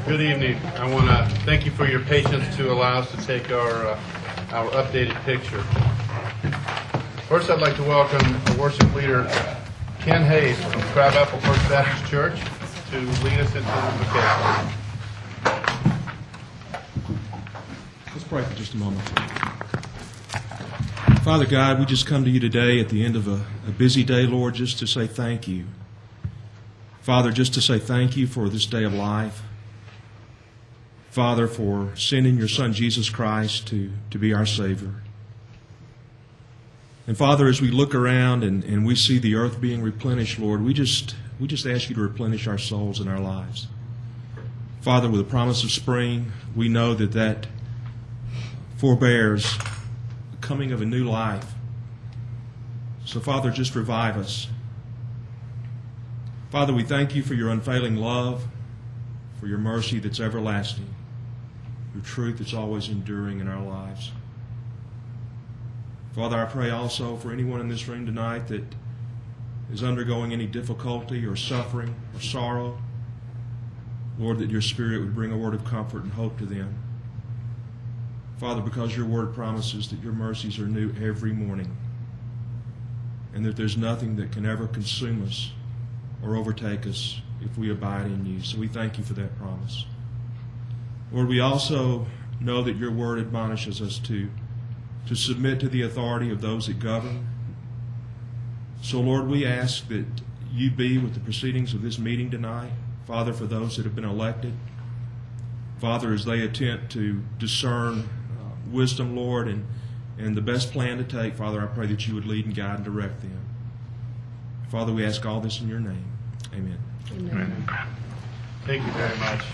Good evening. I want to thank you for your patience to allow us to take our updated picture. First, I'd like to welcome our worship leader, Ken Hayes from Crabapple First Baptist Church, to lead us into the vocation. Let's pray for just a moment. Father God, we just come to you today at the end of a busy day, Lord, just to say thank you. Father, just to say thank you for this day of life. Father, for sending your Son, Jesus Christ, to be our Savior. And Father, as we look around and we see the earth being replenished, Lord, we just ask you to replenish our souls and our lives. Father, with the promise of spring, we know that forbears the coming of a new life. So Father, just revive us. Father, we thank you for your unfailing love, for your mercy that's everlasting, your truth that's always enduring in our lives. Father, I pray also for anyone in this room tonight that is undergoing any difficulty or suffering or sorrow. Lord, that your Spirit would bring a word of comfort and hope to them. Father, because your word promises that your mercies are new every morning and that there's nothing that can ever consume us or overtake us if we abide in you. So we thank you for that promise. Lord, we also know that your word admonishes us to submit to the authority of those that govern. So, Lord, we ask that you be with the proceedings of this meeting tonight. Father, for those that have been elected. Father, as they attempt to discern wisdom, Lord, and the best plan to take, Father, I pray that you would lead and guide and direct them. Father, we ask all this in your name. Amen. Amen. Thank you very much.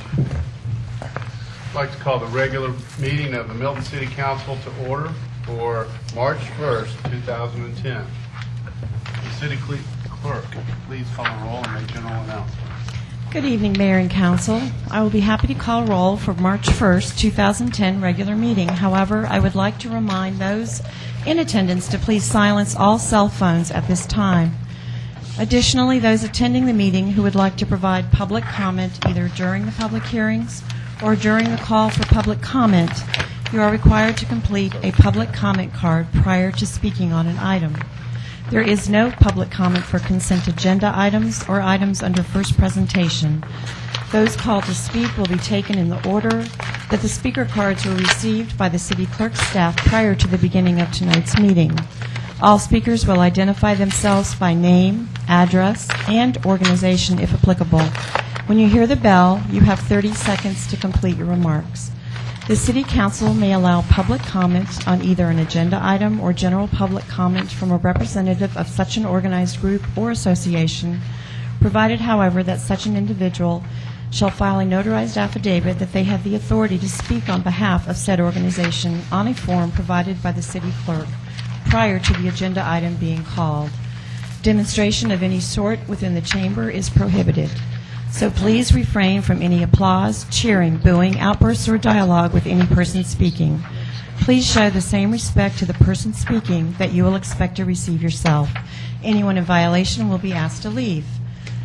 I'd like to call the regular meeting of the Milton City Council to order for March 1st, 2010. The City Clerk, please call the roll and make general announcement. Good evening, Mayor and Council. I will be happy to call roll for March 1st, 2010 regular meeting. However, I would like to remind those in attendance to please silence all cell phones at this time. Additionally, those attending the meeting who would like to provide public comment either during the public hearings or during the call for public comment, you are required to complete a public comment card prior to speaking on an item. There is no public comment for consent agenda items or items under first presentation. Those called to speak will be taken in the order that the speaker cards were received by the City Clerk's staff prior to the beginning of tonight's meeting. All speakers will identify themselves by name, address, and organization if applicable. When you hear the bell, you have 30 seconds to complete your remarks. The City Council may allow public comment on either an agenda item or general public comment from a representative of such an organized group or association, provided, however, that such an individual shall file a notarized affidavit that they have the authority to speak on behalf of said organization on a form provided by the City Clerk prior to the agenda item being called. Demonstration of any sort within the chamber is prohibited. So please refrain from any applause, cheering, booing, outbursts, or dialogue with any person speaking. Please show the same respect to the person speaking that you will expect to receive yourself. Anyone in violation will be asked to leave.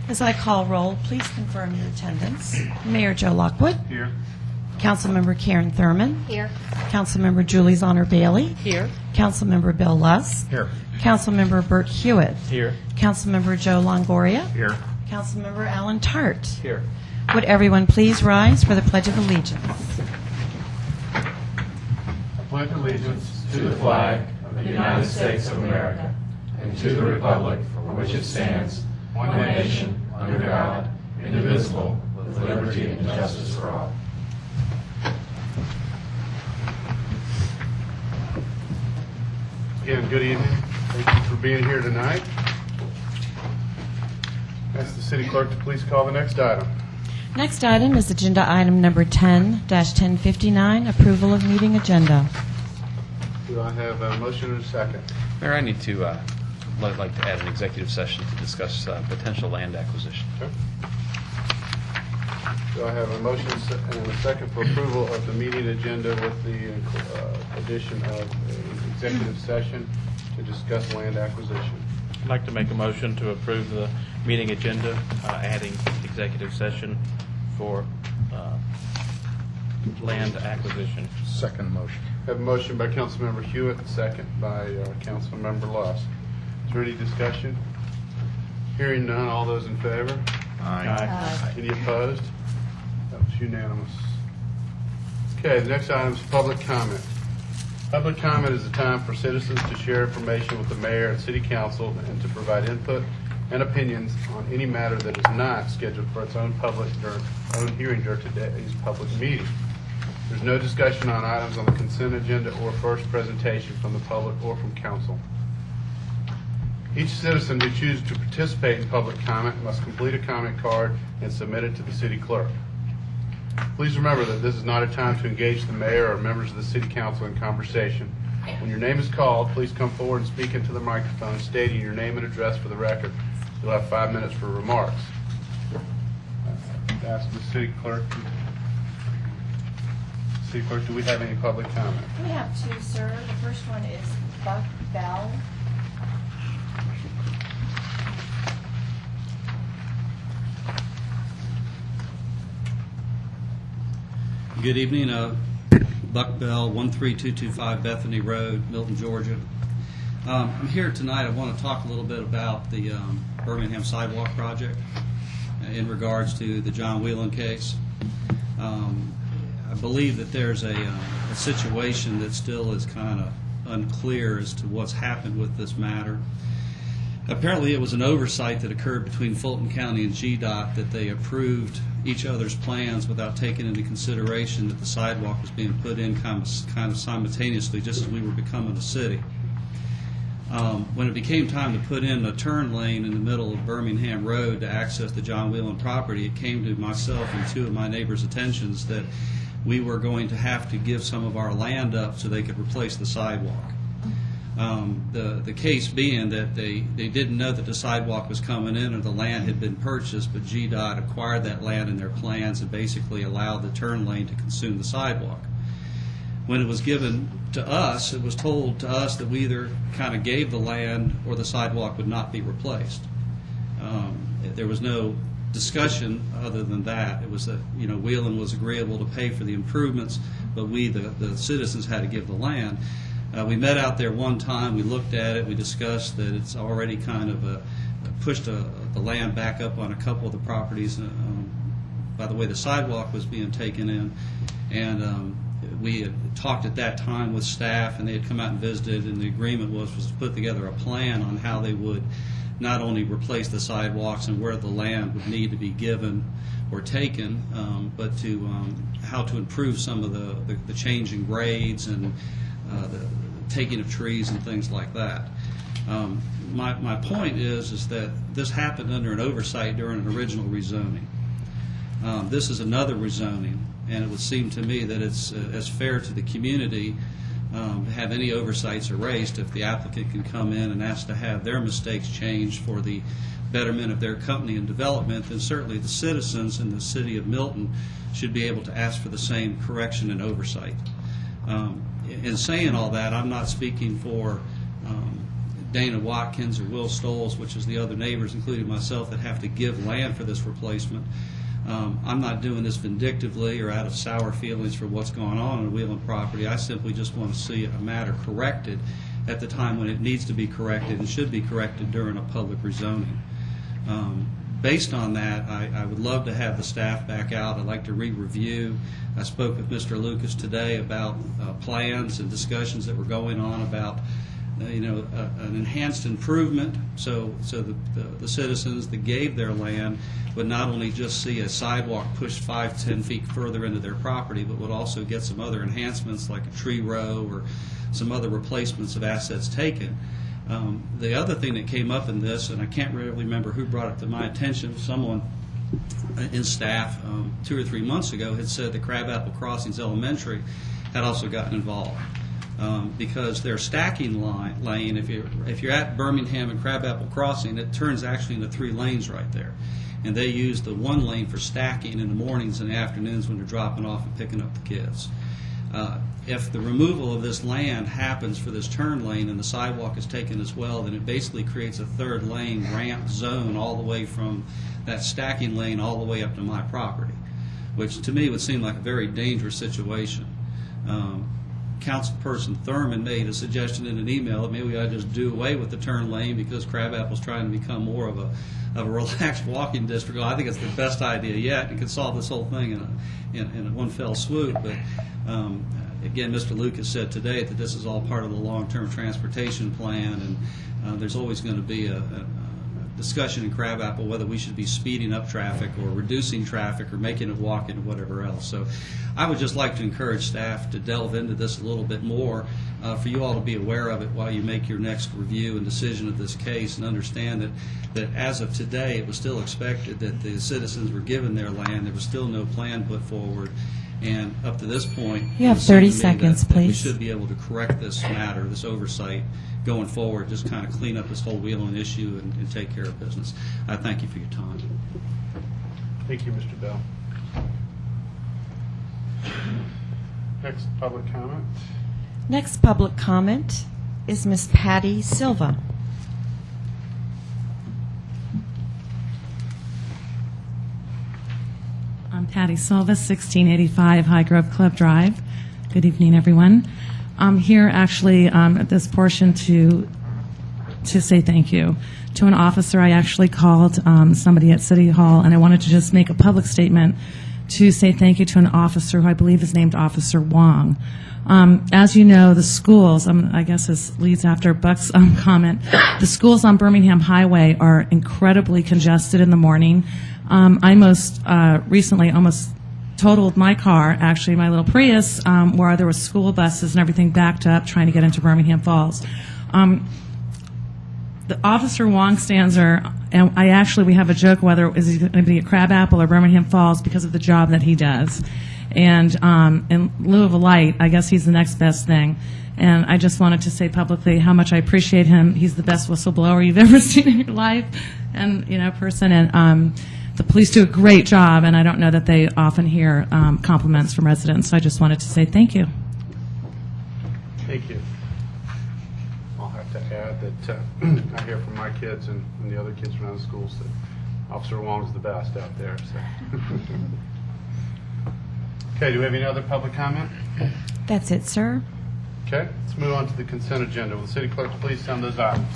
As I call roll, please confirm your attendance. Mayor Joe Lockwood. Here. Councilmember Karen Thurman. Here. Councilmember Julie Zonner Bailey. Here. Councilmember Bill Luss. Here. Councilmember Bert Hewitt. Here. Councilmember Joe Longoria. Here. Councilmember Alan Tart. Here. Would everyone please rise for the Pledge of Allegiance? I pledge allegiance to the flag of the United States of America and to the republic for which it stands, one nation, under God, indivisible, with liberty and justice for all. Again, good evening. Thank you for being here tonight. Ask the City Clerk to please call the next item. Next item is agenda item number 10-1059, approval of meeting agenda. Do I have a motion and a second? Mayor, I need to like to add an executive session to discuss potential land acquisition. Okay. Do I have a motion and a second for approval of the meeting agenda with the addition of an executive session to discuss land acquisition? I'd like to make a motion to approve the meeting agenda, adding executive session for land acquisition. Second motion. Have a motion by Councilmember Hewitt, second by Councilmember Luss. Is there any discussion? Hearing none, all those in favor? Aye. Any opposed? That was unanimous. Okay, the next item is public comment. Public comment is a time for citizens to share information with the mayor and city council and to provide input and opinions on any matter that is not scheduled for its own hearing during today's public meeting. There's no discussion on items on the consent agenda or first presentation from the public or from council. Each citizen who chooses to participate in public comment must complete a comment card and submit it to the city clerk. Please remember that this is not a time to engage the mayor or members of the city council in conversation. When your name is called, please come forward and speak into the microphone stating your name and address for the record. You'll have 5 minutes for remarks. Ask the city clerk. City clerk, do we have any public comment? We have two, sir. The first one is Buck Bell. Good evening. Buck Bell, 13225 Bethany Road, Milton, Georgia. I'm here tonight. I want to talk a little bit about the Birmingham Sidewalk Project in regards to the John Whelan case. I believe that there's a situation that still is kind of unclear as to what's happened with this matter. Apparently it was an oversight that occurred between Fulton County and GDOT that they approved each other's plans without taking into consideration that the sidewalk was being put in kind of simultaneously just as we were becoming a city. When it became time to put in a turn lane in the middle of Birmingham Road to access the John Whelan property, it came to myself and two of my neighbors' attentions that we were going to have to give some of our land up so they could replace the sidewalk. The case being that they didn't know that the sidewalk was coming in or the land had been purchased, but GDOT acquired that land in their plans and basically allowed the turn lane to consume the sidewalk. When it was given to us, it was told to us that we either kind of gave the land or the sidewalk would not be replaced. There was no discussion other than that. It was that, Whelan was agreeable to pay for the improvements, but we, the citizens, had to give the land. We met out there one time, we looked at it, we discussed that it's already kind of pushed the land back up on a couple of the properties. By the way, the sidewalk was being taken in, and we had talked at that time with staff, and they had come out and visited, and the agreement was to put together a plan on how they would not only replace the sidewalks and where the land would need to be given or taken, but to how to improve some of the change in grades and the taking of trees and things like that. My point is that this happened under an oversight during an original rezoning. This is another rezoning, and it would seem to me that it's as fair to the community to have any oversights erased if the applicant can come in and ask to have their mistakes changed for the betterment of their company and development, then certainly the citizens in the city of Milton should be able to ask for the same correction and oversight. In saying all that, I'm not speaking for Dana Watkins or Will Stoles, which is the other neighbors, including myself, that have to give land for this replacement. I'm not doing this vindictively or out of sour feelings for what's going on the Whelan property. I simply just want to see a matter corrected at the time when it needs to be corrected and should be corrected during a public rezoning. Based on that, I would love to have the staff back out. I'd like to re-review. I spoke with Mr. Lucas today about plans and discussions that were going on about an enhanced improvement so the citizens that gave their land would not only just see a sidewalk pushed 5-10 feet further into their property, but would also get some other enhancements like a tree row or some other replacements of assets taken. The other thing that came up in this, and I can't really remember who brought it to my attention, someone in staff 2 or 3 months ago had said the Crabapple Crossings Elementary had also gotten involved. Because their stacking lane, if you're at Birmingham and Crabapple Crossing, it turns actually into 3 lanes right there. And they use the 1 lane for stacking in the mornings and afternoons when they're dropping off and picking up the kids. If the removal of this land happens for this turn lane and the sidewalk is taken as well, then it basically creates a 3rd lane ramp zone all the way from that stacking lane all the way up to my property. which to me would seem like a very dangerous situation. Councilperson Thurman made a suggestion in an email that maybe we ought to just do away with the turn lane because Crabapple's trying to become more of a relaxed walking district. Well, I think it's the best idea yet. It could solve this whole thing in one fell swoop. But again, Mr. Lucas said today that this is all part of the long-term transportation plan, and there's always going to be a discussion in Crabapple whether we should be speeding up traffic or reducing traffic or making it walking or whatever else. So I would just like to encourage staff to delve into this a little bit more, for you all to be aware of it while you make your next review and decision of this case, and understand that as of today it was still expected that the citizens were given their land. There was still no plan put forward. And up to this point, You have it seemed 30 to me seconds, that we please. should be able to correct this matter, this oversight, going forward, just kind of clean up this whole wheeling issue and take care of business. I thank you for your time. Thank you, Mr. Bell. Next public comment. Next public comment is Miss Patty Silva. I'm Patty Silva, 1685 High Grove Club Drive. Good evening, everyone. I'm here actually at this portion to say thank you to an officer. I actually called somebody at City Hall, and I wanted to just make a public statement to say thank you to an officer who I believe is named Officer Wong. As you know, the schools, I guess this leads after Buck's comment, the schools on Birmingham Highway are incredibly congested in the morning. I most recently almost totaled my car, actually my little Prius, where there were school buses and everything backed up trying to get into Birmingham Falls. The Officer Wong stands there, and we have a joke whether is he going to be at Crabapple or Birmingham Falls because of the job that he does. And in lieu of a light, I guess he's the next best thing. And I just wanted to say publicly how much I appreciate him. He's the best whistleblower you've ever seen in your life, and person. And the police do a great job, and I don't know that they often hear compliments from residents. So I just wanted to say thank you. Thank you. I'll have to add that I hear from my kids and the other kids around the schools that Officer Wong's the best out there. So. Okay, do we have any other public comment? That's it, sir. Okay, let's move on to the consent agenda. Will the city clerk please send those items?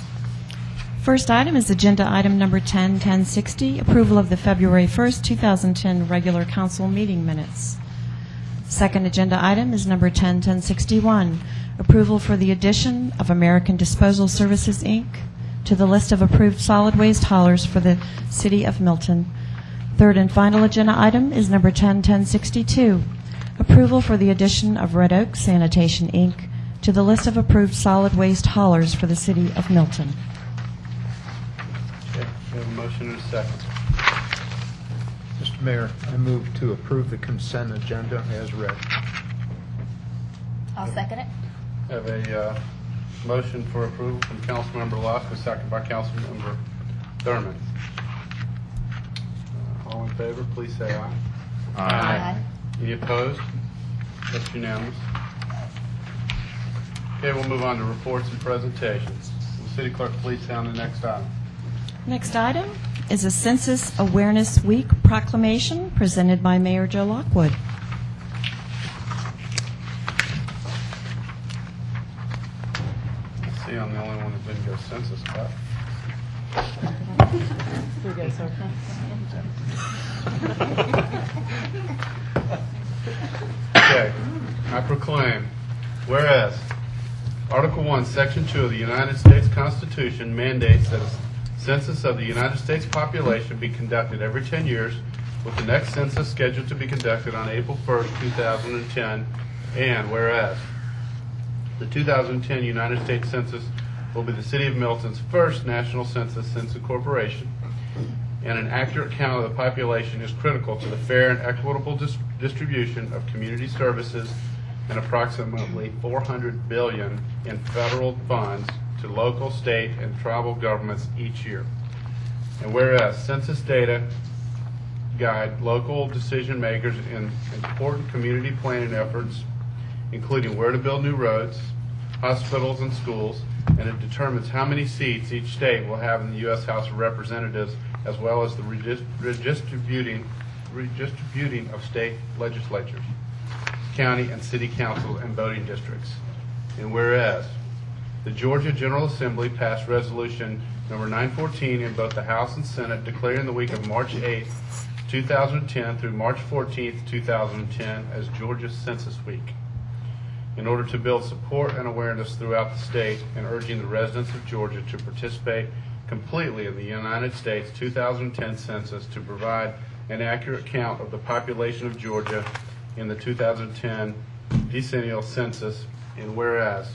First item is agenda item number 1060, approval of the February 1st, 2010 regular council meeting minutes. Second agenda item is number 1061, approval for the addition of American Disposal Services, Inc. to the list of approved solid waste haulers for the city of Milton. Third and final agenda item is number 1062, approval for the addition of Red Oak Sanitation, Inc. to the list of approved solid waste haulers for the city of Milton. Okay, we have a motion and a second. Mr. Mayor, I move to approve the consent agenda as read. I'll second it. I have a motion for approval from Councilmember Laska, second by Councilmember Thurman. All in favor, please say aye. Aye. Any opposed? That's unanimous. Okay, we'll move on to reports and presentations. Will the city clerk please sound the next item? Next item is a Census Awareness Week proclamation presented by Mayor Joe Lockwood. I see I'm the only one that didn't go census cut. Okay, I proclaim, whereas Article 1, Section 2 of the United States Constitution mandates that a census of the United States population be conducted every 10 years, with the next census scheduled to be conducted on April 1st, 2010, and whereas the 2010 United States Census will be the City of Milton's first national census since incorporation, and an accurate count of the population is critical to the fair and equitable distribution of community services and approximately $400 billion in federal funds to local, state, and tribal governments each year. And whereas census data guide local decision makers in important community planning efforts, including where to build new roads, hospitals, and schools, and it determines how many seats each state will have in the U.S. House of Representatives, as well as the redistributing redistributing of state legislatures, county and city councils, and voting districts. And whereas the Georgia General Assembly passed resolution number 914 in both the House and Senate declaring the week of March 8, 2010 through March 14, 2010 as Georgia's Census Week, in order to build support and awareness throughout the state and urging the residents of Georgia to participate completely in the United States 2010 census to provide an accurate count of the population of Georgia in the 2010 decennial census. And whereas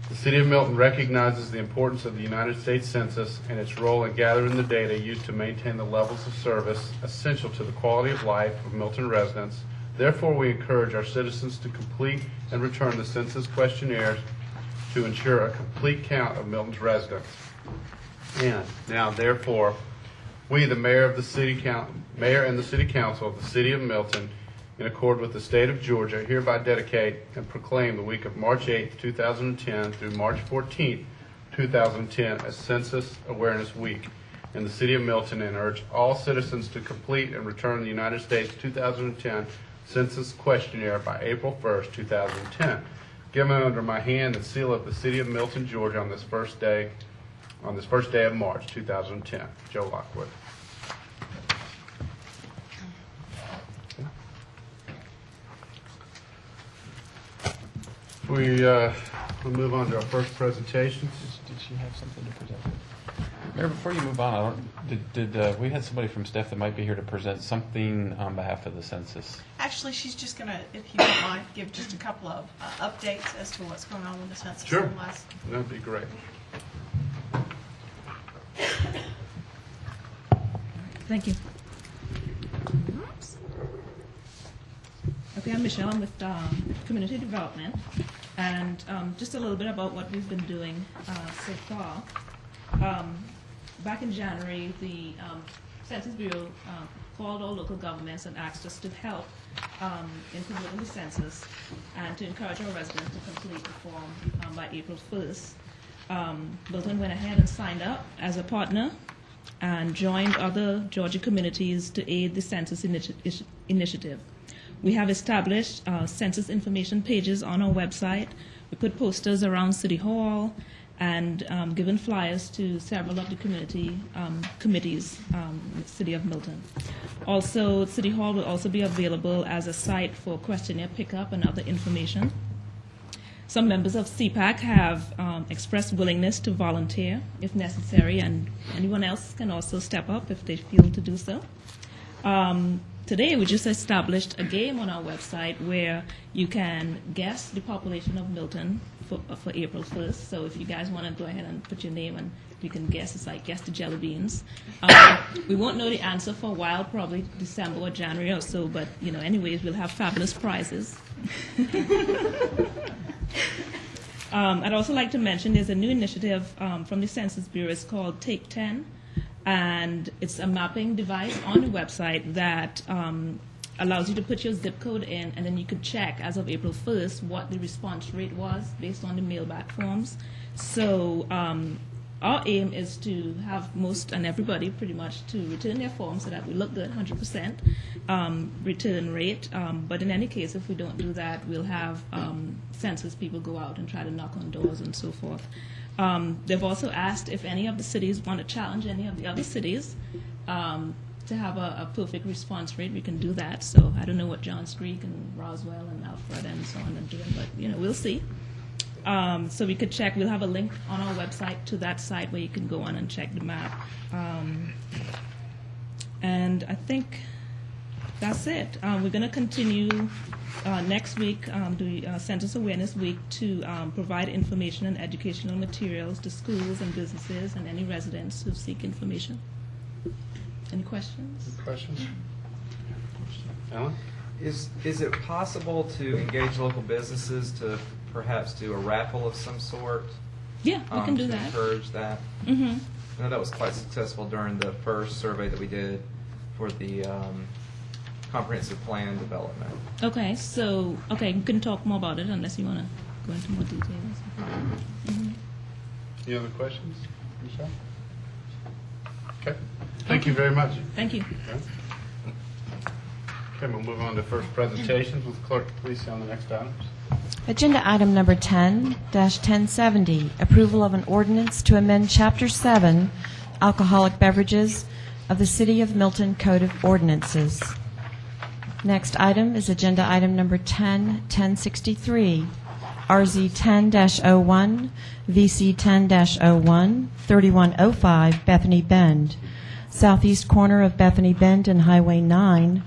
the City of Milton recognizes the importance of the United States Census and its role in gathering the data used to maintain the levels of service essential to the quality of life of Milton residents, therefore we encourage our citizens to complete and return the census questionnaires to ensure a complete count of Milton's residents. And now, therefore, we, the mayor and the city council of the City of Milton, in accord with the state of Georgia, hereby dedicate and proclaim the week of March 8, 2010 through March 14, 2010 as Census Awareness Week in the City of Milton, and urge all citizens to complete and return the United States 2010 Census Questionnaire by April 1st, 2010. Given under my hand and seal of the City of Milton, Georgia on this first day of March 2010. Joe Lockwood. We'll move on to our first presentations. Did she have something to present? Mayor, before you move on, did we had somebody from staff that might be here to present something on behalf of the census? Actually, she's just going to, if you don't mind, give just a couple of updates as to what's going on with the census. Sure. in the last- That'd be great. Thank you. Okay, I'm Michelle. I'm with Community Development, and just a little bit about what we've been doing so far. Back in January, the Census Bureau called all local governments and asked us to help in completing the census and to encourage our residents to complete the form by April 1st. Milton went ahead and signed up as a partner and joined other Georgia communities to aid the census initiative. We have established census information pages on our website. We put posters around City Hall and given flyers to several of the community committees in the City of Milton. Also, City Hall will also be available as a site for questionnaire pickup and other information. Some members of CPAC have expressed willingness to volunteer if necessary, and anyone else can also step up if they feel to do so. Today, we just established a game on our website where you can guess the population of Milton for April 1st. So if you guys want to go ahead and put your name and you can guess, it's like guess the jelly beans. We won't know the answer for a while, probably December or January or so, but anyways, we'll have fabulous prizes. I'd also like to mention there's a new initiative from the Census Bureau. It's called Take 10. And it's a mapping device on the website that allows you to put your zip code in, and then you could check as of April 1st what the response rate was based on the mailback forms. So our aim is to have most and everybody pretty much to return their forms so that we look good, 100% return rate. But in any case, if we don't do that, we'll have census people go out and try to knock on doors and so forth. They've also asked if any of the cities want to challenge any of the other cities to have a perfect response rate. We can do that. So I don't know what Johns Creek and Roswell and Alfred and so on are doing, but we'll see. So we could check. We'll have a link on our website to that site where you can go on and check the map. And I think that's it. We're going to continue next week, the Census Awareness Week, to provide information and educational materials to schools and businesses and any residents who seek information. Any questions? Any questions? Alan? Is it possible to engage local businesses to perhaps do a raffle of some sort? Yeah, we can do to that. encourage that. Mm-hmm. I know that was quite successful during the first survey that we did for the comprehensive plan development. Okay, so you can talk more about it unless you want to go into more details. Mm-hmm. Any other questions, Michelle? Okay. Thank you very much. Thank you. Okay, we'll move on to first presentations. Will the clerk please sound the next items? Agenda item number 10-1070, approval of an ordinance to amend Chapter 7, alcoholic beverages of the City of Milton Code of Ordinances. Next item is agenda item number 10-1063, RZ 10-01, VC 10-01, 3105 Bethany Bend, southeast corner of Bethany Bend and Highway 9,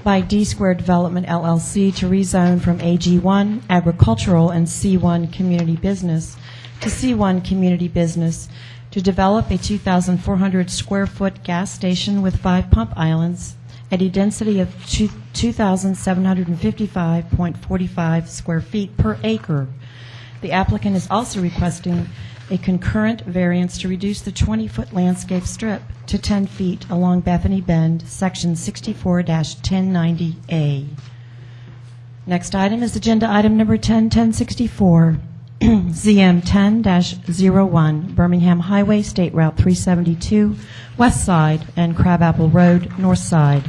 by D Square Development LLC to rezone from AG1 Agricultural and C1 Community Business to C1 Community Business to develop a 2,400 square foot gas station with 5 pump islands at a density of 2,755.45 square feet per acre. The applicant is also requesting a concurrent variance to reduce the 20-foot landscape strip to 10 feet along Bethany Bend, Section 64-1090A. Next item is agenda item number 10-1064, ZM 10-01, Birmingham Highway, State Route 372, West Side, and Crabapple Road, North Side,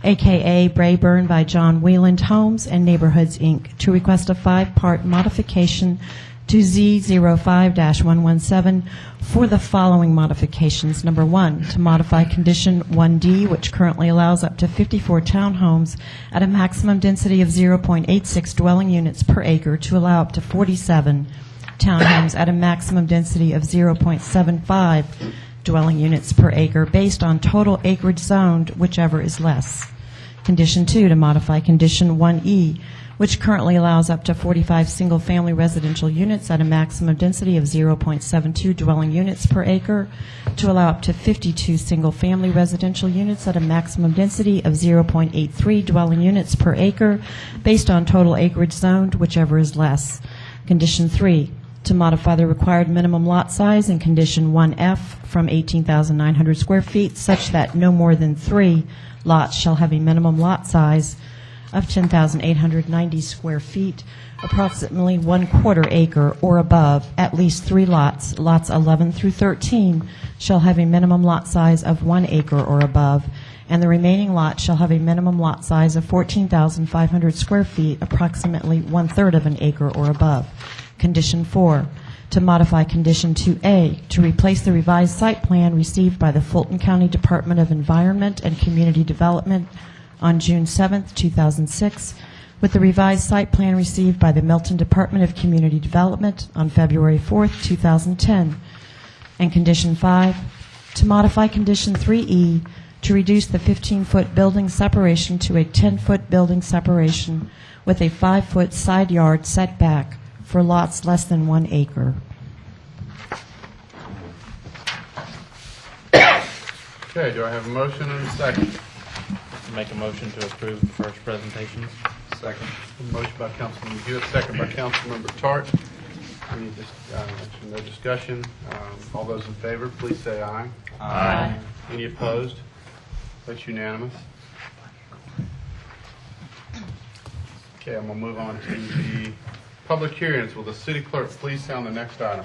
a.k.a. Brayburn by John Wieland Homes and Neighborhoods, Inc., to request a 5-part modification to Z05-117 for the following modifications. Number 1, to modify Condition 1D, which currently allows up to 54 townhomes at a maximum density of 0.86 dwelling units per acre to allow up to 47 townhomes at a maximum density of 0.75 dwelling units per acre based on total acreage zoned, whichever is less. Condition 2, to modify Condition 1E, which currently allows up to 45 single-family residential units at a maximum density of 0.72 dwelling units per acre, to allow up to 52 single-family residential units at a maximum density of 0.83 dwelling units per acre, based on total acreage zoned, whichever is less. Condition 3, to modify the required minimum lot size in Condition 1F from 18,900 square feet, such that no more than 3 lots shall have a minimum lot size of 10,890 square feet, approximately 1/4 acre or above. At least 3 lots, lots 11 through 13, shall have a minimum lot size of 1 acre or above, and the remaining lots shall have a minimum lot size of 14,500 square feet, approximately 1/3 of an acre or above. Condition 4, to modify Condition 2A, to replace the revised site plan received by the Fulton County Department of Environment and Community Development on June 7, 2006, with the revised site plan received by the Milton Department of Community Development on February 4, 2010. And Condition 5, to modify Condition 3E, to reduce the 15-foot building separation to a 10-foot building separation with a 5-foot side yard setback for lots less than 1 acre. Okay, do I have a motion and a second? Make a motion to approve the first presentations. Second. A motion by Councilman Hewitt, second by Councilmember Tart. No discussion. All those in favor, please say aye. Aye. Any opposed? That's unanimous. Okay, I'm going to move on to the public hearings. Will the city clerk please sound the next item?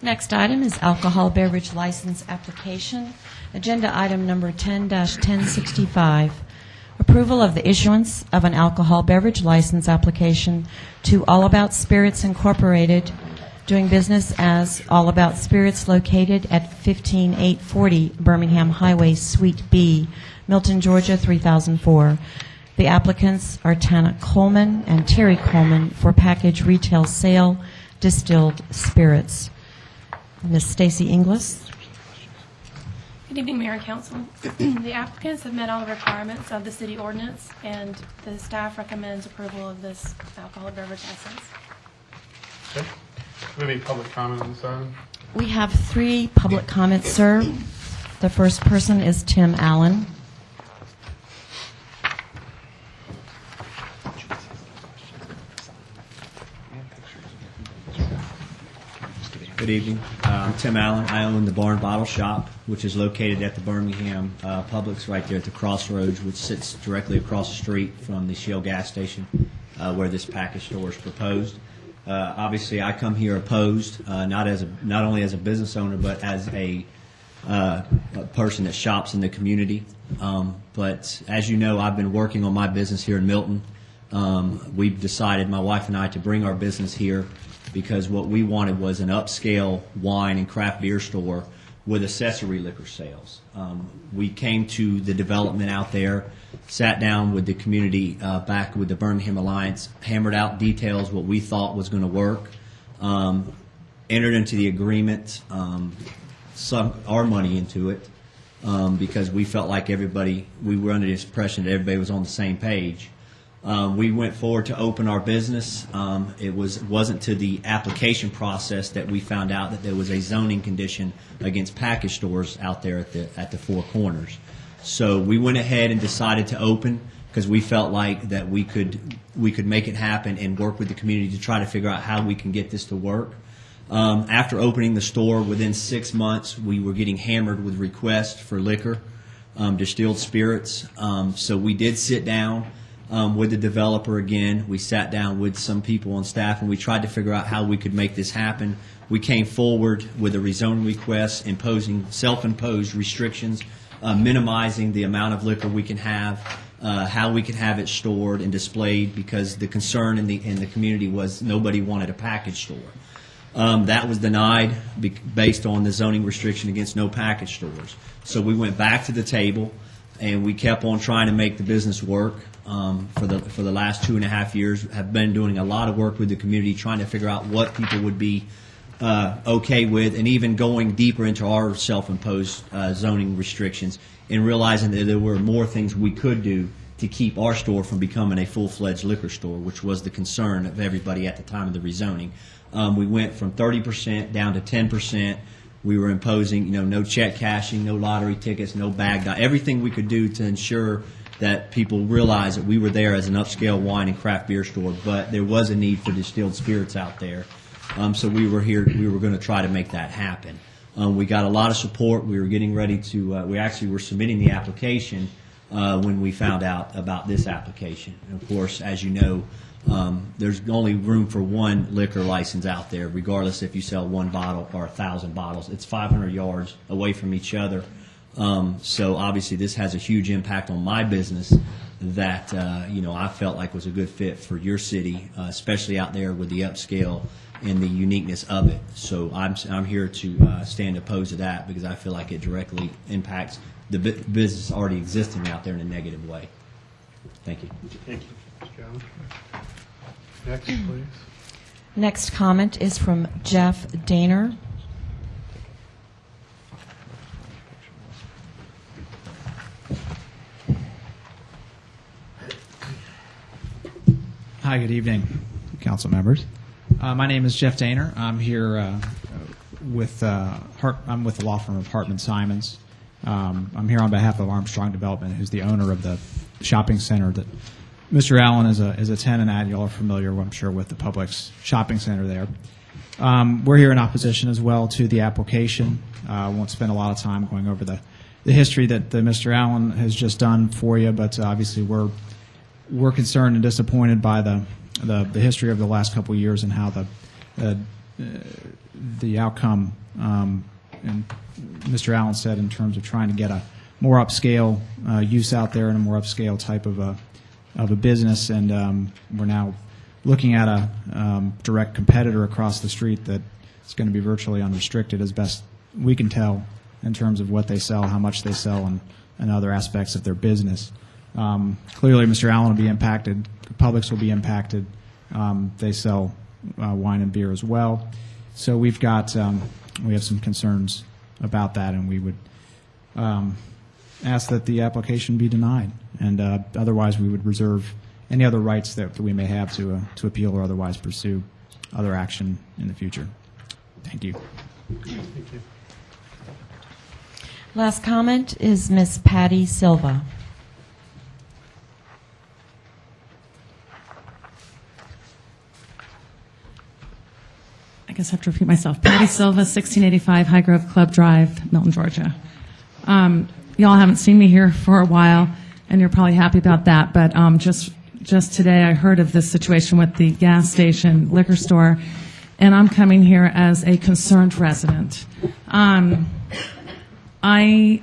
Next item is alcohol beverage license application. Agenda item number 10-1065, approval of the issuance of an alcohol beverage license application to All About Spirits Incorporated, doing business as All About Spirits, located at 15840 Birmingham Highway, Suite B, Milton, Georgia 3004. The applicants are Tana Coleman and Terry Coleman for package retail sale distilled spirits. Ms. Stacy Inglis. Good evening, Mayor and Council. The applicants have met all the requirements of the city ordinance, and the staff recommends approval of this alcoholic beverage license. Okay. Do we have any public comment on this item? We have 3 public comments, sir. The first person is Tim Allen. Good evening. I'm Tim Allen. I own the Barn Bottle Shop, which is located at the Birmingham Publix right there at the crossroads, which sits directly across the street from the Shell gas station where this package store is proposed. Obviously, I come here opposed, not only as a business owner, but as a a person that shops in the community. But as you know, I've been working on my business here in Milton. We've decided, my wife and I, to bring our business here because what we wanted was an upscale wine and craft beer store with accessory liquor sales. We came to the development out there, sat down with the community back with the Birmingham Alliance, hammered out details, what we thought was going to work, entered into the agreement, sunk our money into it because we felt like we were under the impression that everybody was on the same page. We went forward to open our business. It wasn't to the application process that we found out that there was a zoning condition against package stores out there at the Four Corners. So we went ahead and decided to open because we felt like that we could make it happen and work with the community to try to figure out how we can get this to work. After opening the store, within 6 months, we were getting hammered with requests for liquor, distilled spirits. So we did sit down with the developer again. We sat down with some people on staff and we tried to figure out how we could make this happen. We came forward with a rezoning request, imposing self-imposed restrictions, minimizing the amount of liquor we can have, how we can have it stored and displayed, because the concern in the community was nobody wanted a package store. That was denied based on the zoning restriction against no package stores. So we went back to the table and we kept on trying to make the business work. For the last 2.5 years, have been doing a lot of work with the community, trying to figure out what people would be okay with, and even going deeper into our self-imposed zoning restrictions, and realizing that there were more things we could do to keep our store from becoming a full-fledged liquor store, which was the concern of everybody at the time of the rezoning. We went from 30% down to 10%. We were imposing, no check cashing, no lottery tickets, no bag, everything we could do to ensure that people realized that we were there as an upscale wine and craft beer store, but there was a need for distilled spirits out there. So we were going to try to make that happen. We got a lot of support. We were getting ready to, we actually were submitting the application when we found out about this application. And of course, as you know, there's only room for one liquor license out there, regardless if you sell one bottle or 1,000 bottles. It's 500 yards away from each other. So obviously this has a huge impact on my business that I felt like was a good fit for your city, especially out there with the upscale and the uniqueness of it. So I'm here to stand opposed to that because I feel like it directly impacts the business already existing out there in a negative way. Thank you. Thank you, Mr. Jones. Next, please. Next comment is from Jeff Daner. Hi, good evening, council members. My name is Jeff Daner. I'm here with the law firm of Hartman Simons. I'm here on behalf of Armstrong Development, who's the owner of the shopping center that Mr. Allen is a tenant at. You all are familiar, I'm sure, with the Publix shopping center there. We're here in opposition as well to the application. I won't spend a lot of time going over the history that Mr. Allen has just done for you, but obviously we're concerned and disappointed by the history of the last couple of years and how the outcome, and Mr. Allen said, in terms of trying to get a more upscale use out there and a more upscale type of a business, and we're now looking at a direct competitor across the street that is going to be virtually unrestricted, as best we can tell, in terms of what they sell, how much they sell, and other aspects of their business. Clearly, Mr. Allen will be impacted. Publix will be impacted. They sell wine and beer as well. So we have some concerns about that, and we would ask that the application be denied. And otherwise, we would reserve any other rights that we may have to appeal or otherwise pursue other action in the future. Thank you. Thank you. Last comment is Ms. Patty Silva. I guess I have to repeat myself. Patty Silva, 1685 High Grove Club Drive, Milton, Georgia. Y'all haven't seen me here for a while, and you're probably happy about that, but just today I heard of this situation with the gas station liquor store, and I'm coming here as a concerned resident. I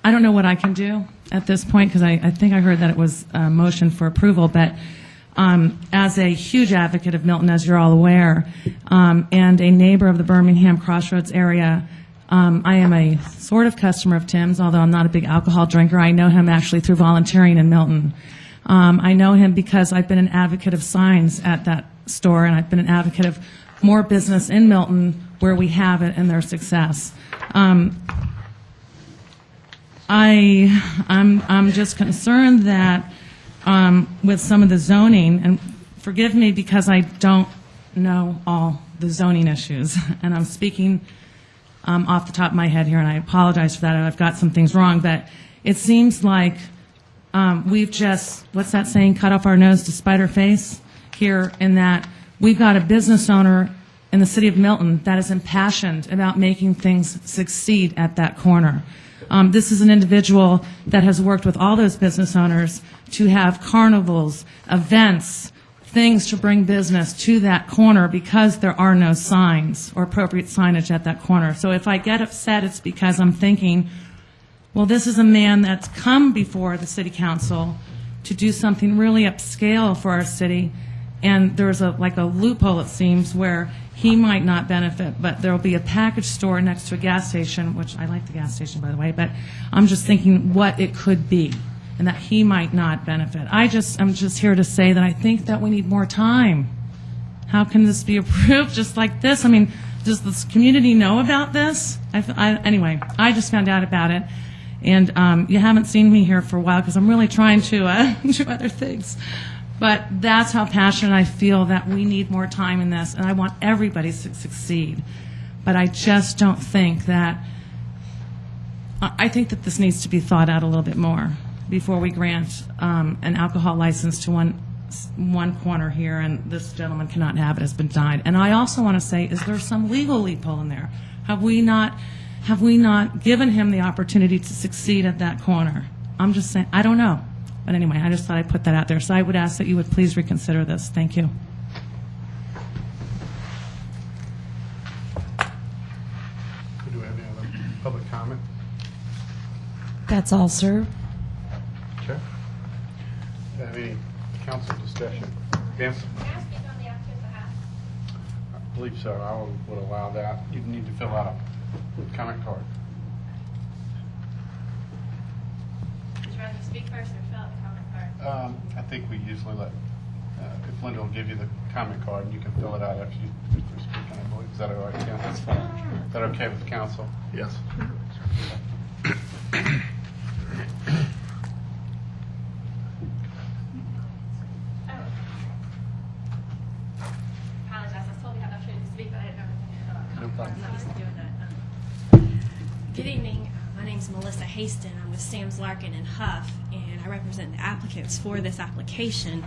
don't know what I can do at this point, because I think I heard that it was a motion for approval, but as a huge advocate of Milton, as you're all aware, and a neighbor of the Birmingham Crossroads area, I am a sort of customer of Tim's, although I'm not a big alcohol drinker. I know him actually through volunteering in Milton. I know him because I've been an advocate of signs at that store, and I've been an advocate of more business in Milton where we have it and their success. I'm just concerned that with some of the zoning, and forgive me because I don't know all the zoning issues, and I'm speaking off the top of my head here, and I apologize for that. I've got some things wrong, but it seems like we've just, what's that saying, cut off our nose to spite our face here, in that we've got a business owner in the city of Milton that is impassioned about making things succeed at that corner. This is an individual that has worked with all those business owners to have carnivals, events, things to bring business to that corner because there are no signs or appropriate signage at that corner. So if I get upset, it's because I'm thinking, well, this is a man that's come before the city council to do something really upscale for our city, and there's like a loophole, it seems, where he might not benefit, but there will be a package store next to a gas station, which I like the gas station, by the way, but I'm just thinking what it could be, and that he might not benefit. I'm just here to say that I think that we need more time. How can this be approved just like this? I mean, does this community know about this? Anyway, I just found out about it, and you haven't seen me here for a while because I'm really trying to do other things. But that's how passionate I feel that we need more time in this, and I want everybody to succeed. But I just don't think that, I think that this needs to be thought out a little bit more before we grant an alcohol license to one corner here, and this gentleman cannot have it, has been denied. And I also want to say, is there some legal loophole in there? Have we not given him the opportunity to succeed at that corner? I'm just saying, I don't know. But anyway, I just thought I'd put that out there. So I would ask that you would please reconsider this. Thank you. Do we have any other public comment? That's all, sir. Okay. Do you have any council discussion? Vance? Can I speak on the applicant's behalf? I believe so. I would allow that. You need to fill out a comment card. Would you rather speak first or fill out the comment card? I think we usually let, if Linda will give you the comment card, and you can fill it out after you speak, I believe. Is that all right, Ken? That's fine. Is that okay with the council? Yes. Apologize, I was told we had an opportunity to speak, but I didn't know. No problem. I'm not used to doing that. Good evening. My name is Melissa Haston. I'm with Sam's Larkin and Huff, and I represent the applicants for this application.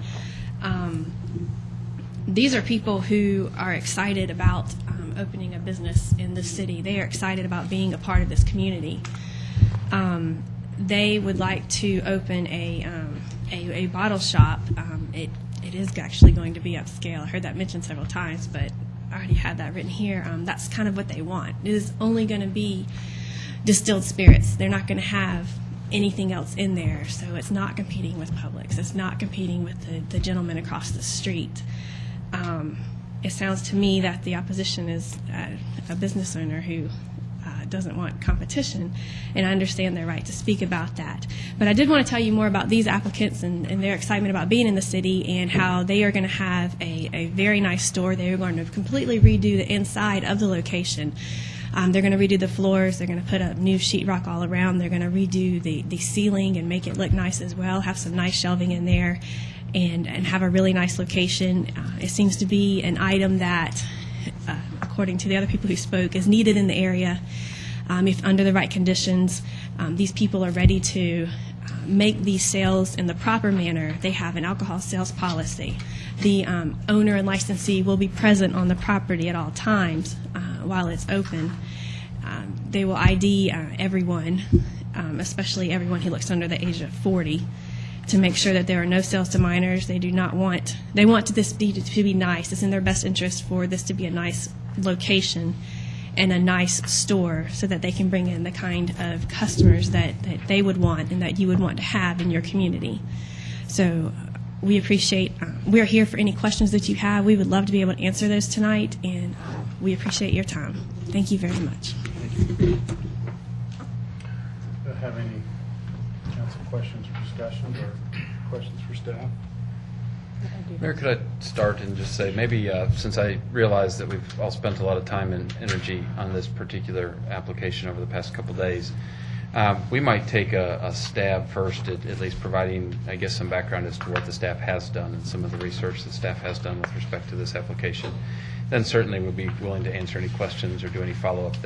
These are people who are excited about opening a business in this city. They are excited about being a part of this community. They would like to open a bottle shop. It is actually going to be upscale. I heard that mentioned several times, but I already had that written here. That's kind of what they want. It is only going to be distilled spirits. They're not going to have anything else in there, so it's not competing with Publix. It's not competing with the gentleman across the street. It sounds to me that the opposition is a business owner who doesn't want competition, and I understand their right to speak about that. But I did want to tell you more about these applicants and their excitement about being in the city, and how they are going to have a very nice store. They are going to completely redo the inside of the location. They're going to redo the floors. They're going to put up new sheetrock all around. They're going to redo the ceiling and make it look nice as well, have some nice shelving in there, and have a really nice location. It seems to be an item that, according to the other people who spoke, is needed in the area. If under the right conditions, these people are ready to make these sales in the proper manner. They have an alcohol sales policy. The owner and licensee will be present on the property at all times while it's open. They will ID everyone, especially everyone who looks under the age of 40, to make sure that there are no sales to minors. They want this to be nice. It's in their best interest for this to be a nice location. and a nice store so that they can bring in the kind of customers that they would want and that you would want to have in your community. So we appreciate, we're here for any questions that you have. We would love to be able to answer those tonight, and we appreciate your time. Thank you very much. Do you have any council questions or discussions or questions for staff? Mayor, could I start and just say, maybe since I realize that we've all spent a lot of time and energy on this particular application over the past couple days, we might take a stab first at least providing, I guess, some background as to what the staff has done and some of the research that staff has done with respect to this application. Then certainly we'll be willing to answer any questions or do any follow-up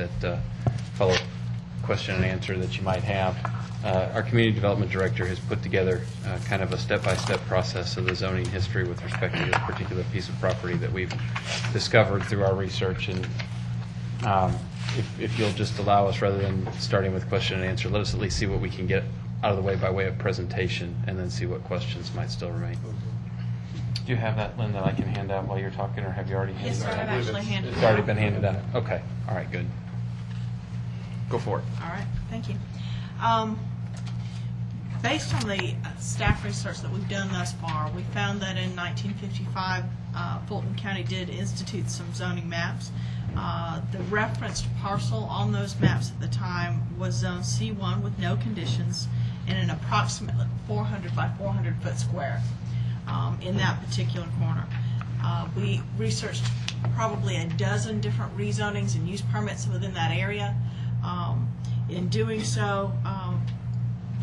question and answer that you might have. Our community development director has put together kind of a step-by-step process of the zoning history with respect to this particular piece of property that we've discovered through our research. And if you'll just allow us, rather than starting with question and answer, let us at least see what we can get out of the way by way of presentation, and then see what questions might still remain. Do you have that, Lynn, that I can hand out while you're talking, or have you already handed Yes, it sir, out? I've actually handed it It's already out. been handed out? Okay. All right, good. Go for it. All right, thank you. Based on the staff research that we've done thus far, we found that in 1955, Fulton County did institute some zoning maps. The referenced parcel on those maps at the time was Zone C1 with no conditions in an approximately 400 by 400 foot square in that particular corner. We researched probably a dozen different rezonings and use permits within that area. In doing so,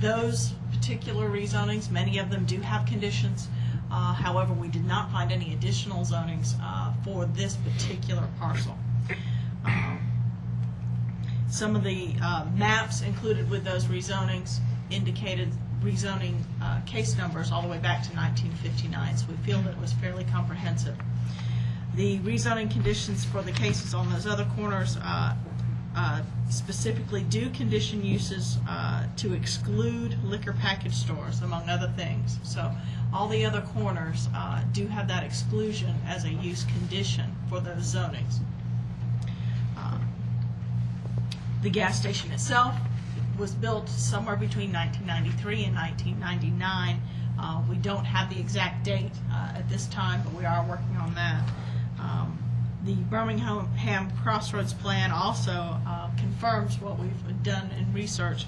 those particular rezonings, many of them do have conditions. However, we did not find any additional zonings for this particular parcel. Some of the maps included with those rezonings indicated rezoning case numbers all the way back to 1959, so we feel that it was fairly comprehensive. The rezoning conditions for the cases on those other corners specifically do condition uses to exclude liquor package stores, among other things. So all the other corners do have that exclusion as a use condition for those zonings. The gas station itself was built somewhere between 1993 and 1999. We don't have the exact date at this time, but we are working on that. The Birmingham Crossroads Plan also confirms what we've done in research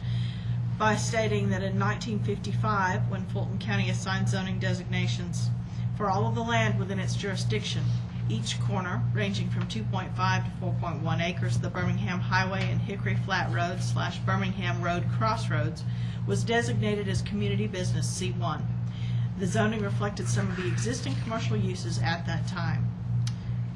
by stating that in 1955, when Fulton County assigned zoning designations for all of the land within its jurisdiction, each corner ranging from 2.5 to 4.1 acres of the Birmingham Highway and Hickory Flat Road / Birmingham Road Crossroads was designated as community business C1. The zoning reflected some of the existing commercial uses at that time.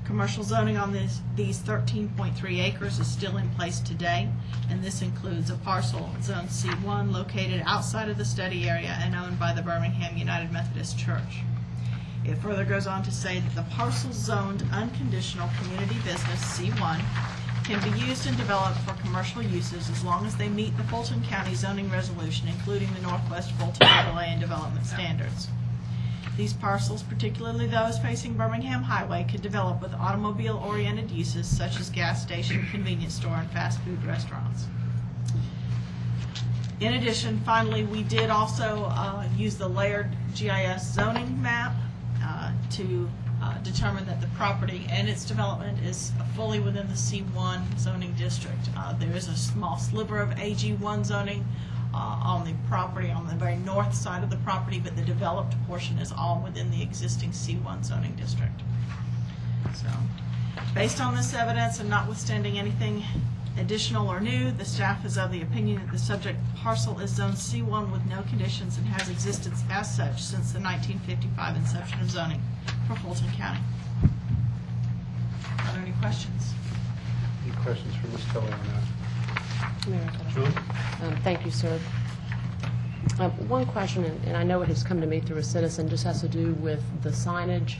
Commercial zoning on these 13.3 acres is still in place today, and this includes a parcel, Zone C1, located outside of the study area and owned by the Birmingham United Methodist Church. It further goes on to say that the parcels zoned unconditional community business C1 can be used and developed for commercial uses as long as they meet the Fulton County zoning resolution, including the Northwest Fulton overlay and development standards. These parcels, particularly those facing Birmingham Highway, could develop with automobile-oriented uses such as gas station, convenience store, and fast food restaurants. In addition, finally, we did also use the layered GIS zoning map to determine that the property and its development is fully within the C1 zoning district. There is a small sliver of AG1 zoning on the property on the very north side of the property, but the developed portion is all within the existing C1 zoning district. So, based on this evidence and notwithstanding anything additional or new, the staff is of the opinion that the subject parcel is Zone C1 with no conditions and has existed as such since the 1955 inception of zoning for Fulton County. Are there any questions? Any questions for Ms. Kelly on that? Mayor, Julie? thank you, sir. One question, and I know it has come to me through a citizen, just has to do with the signage,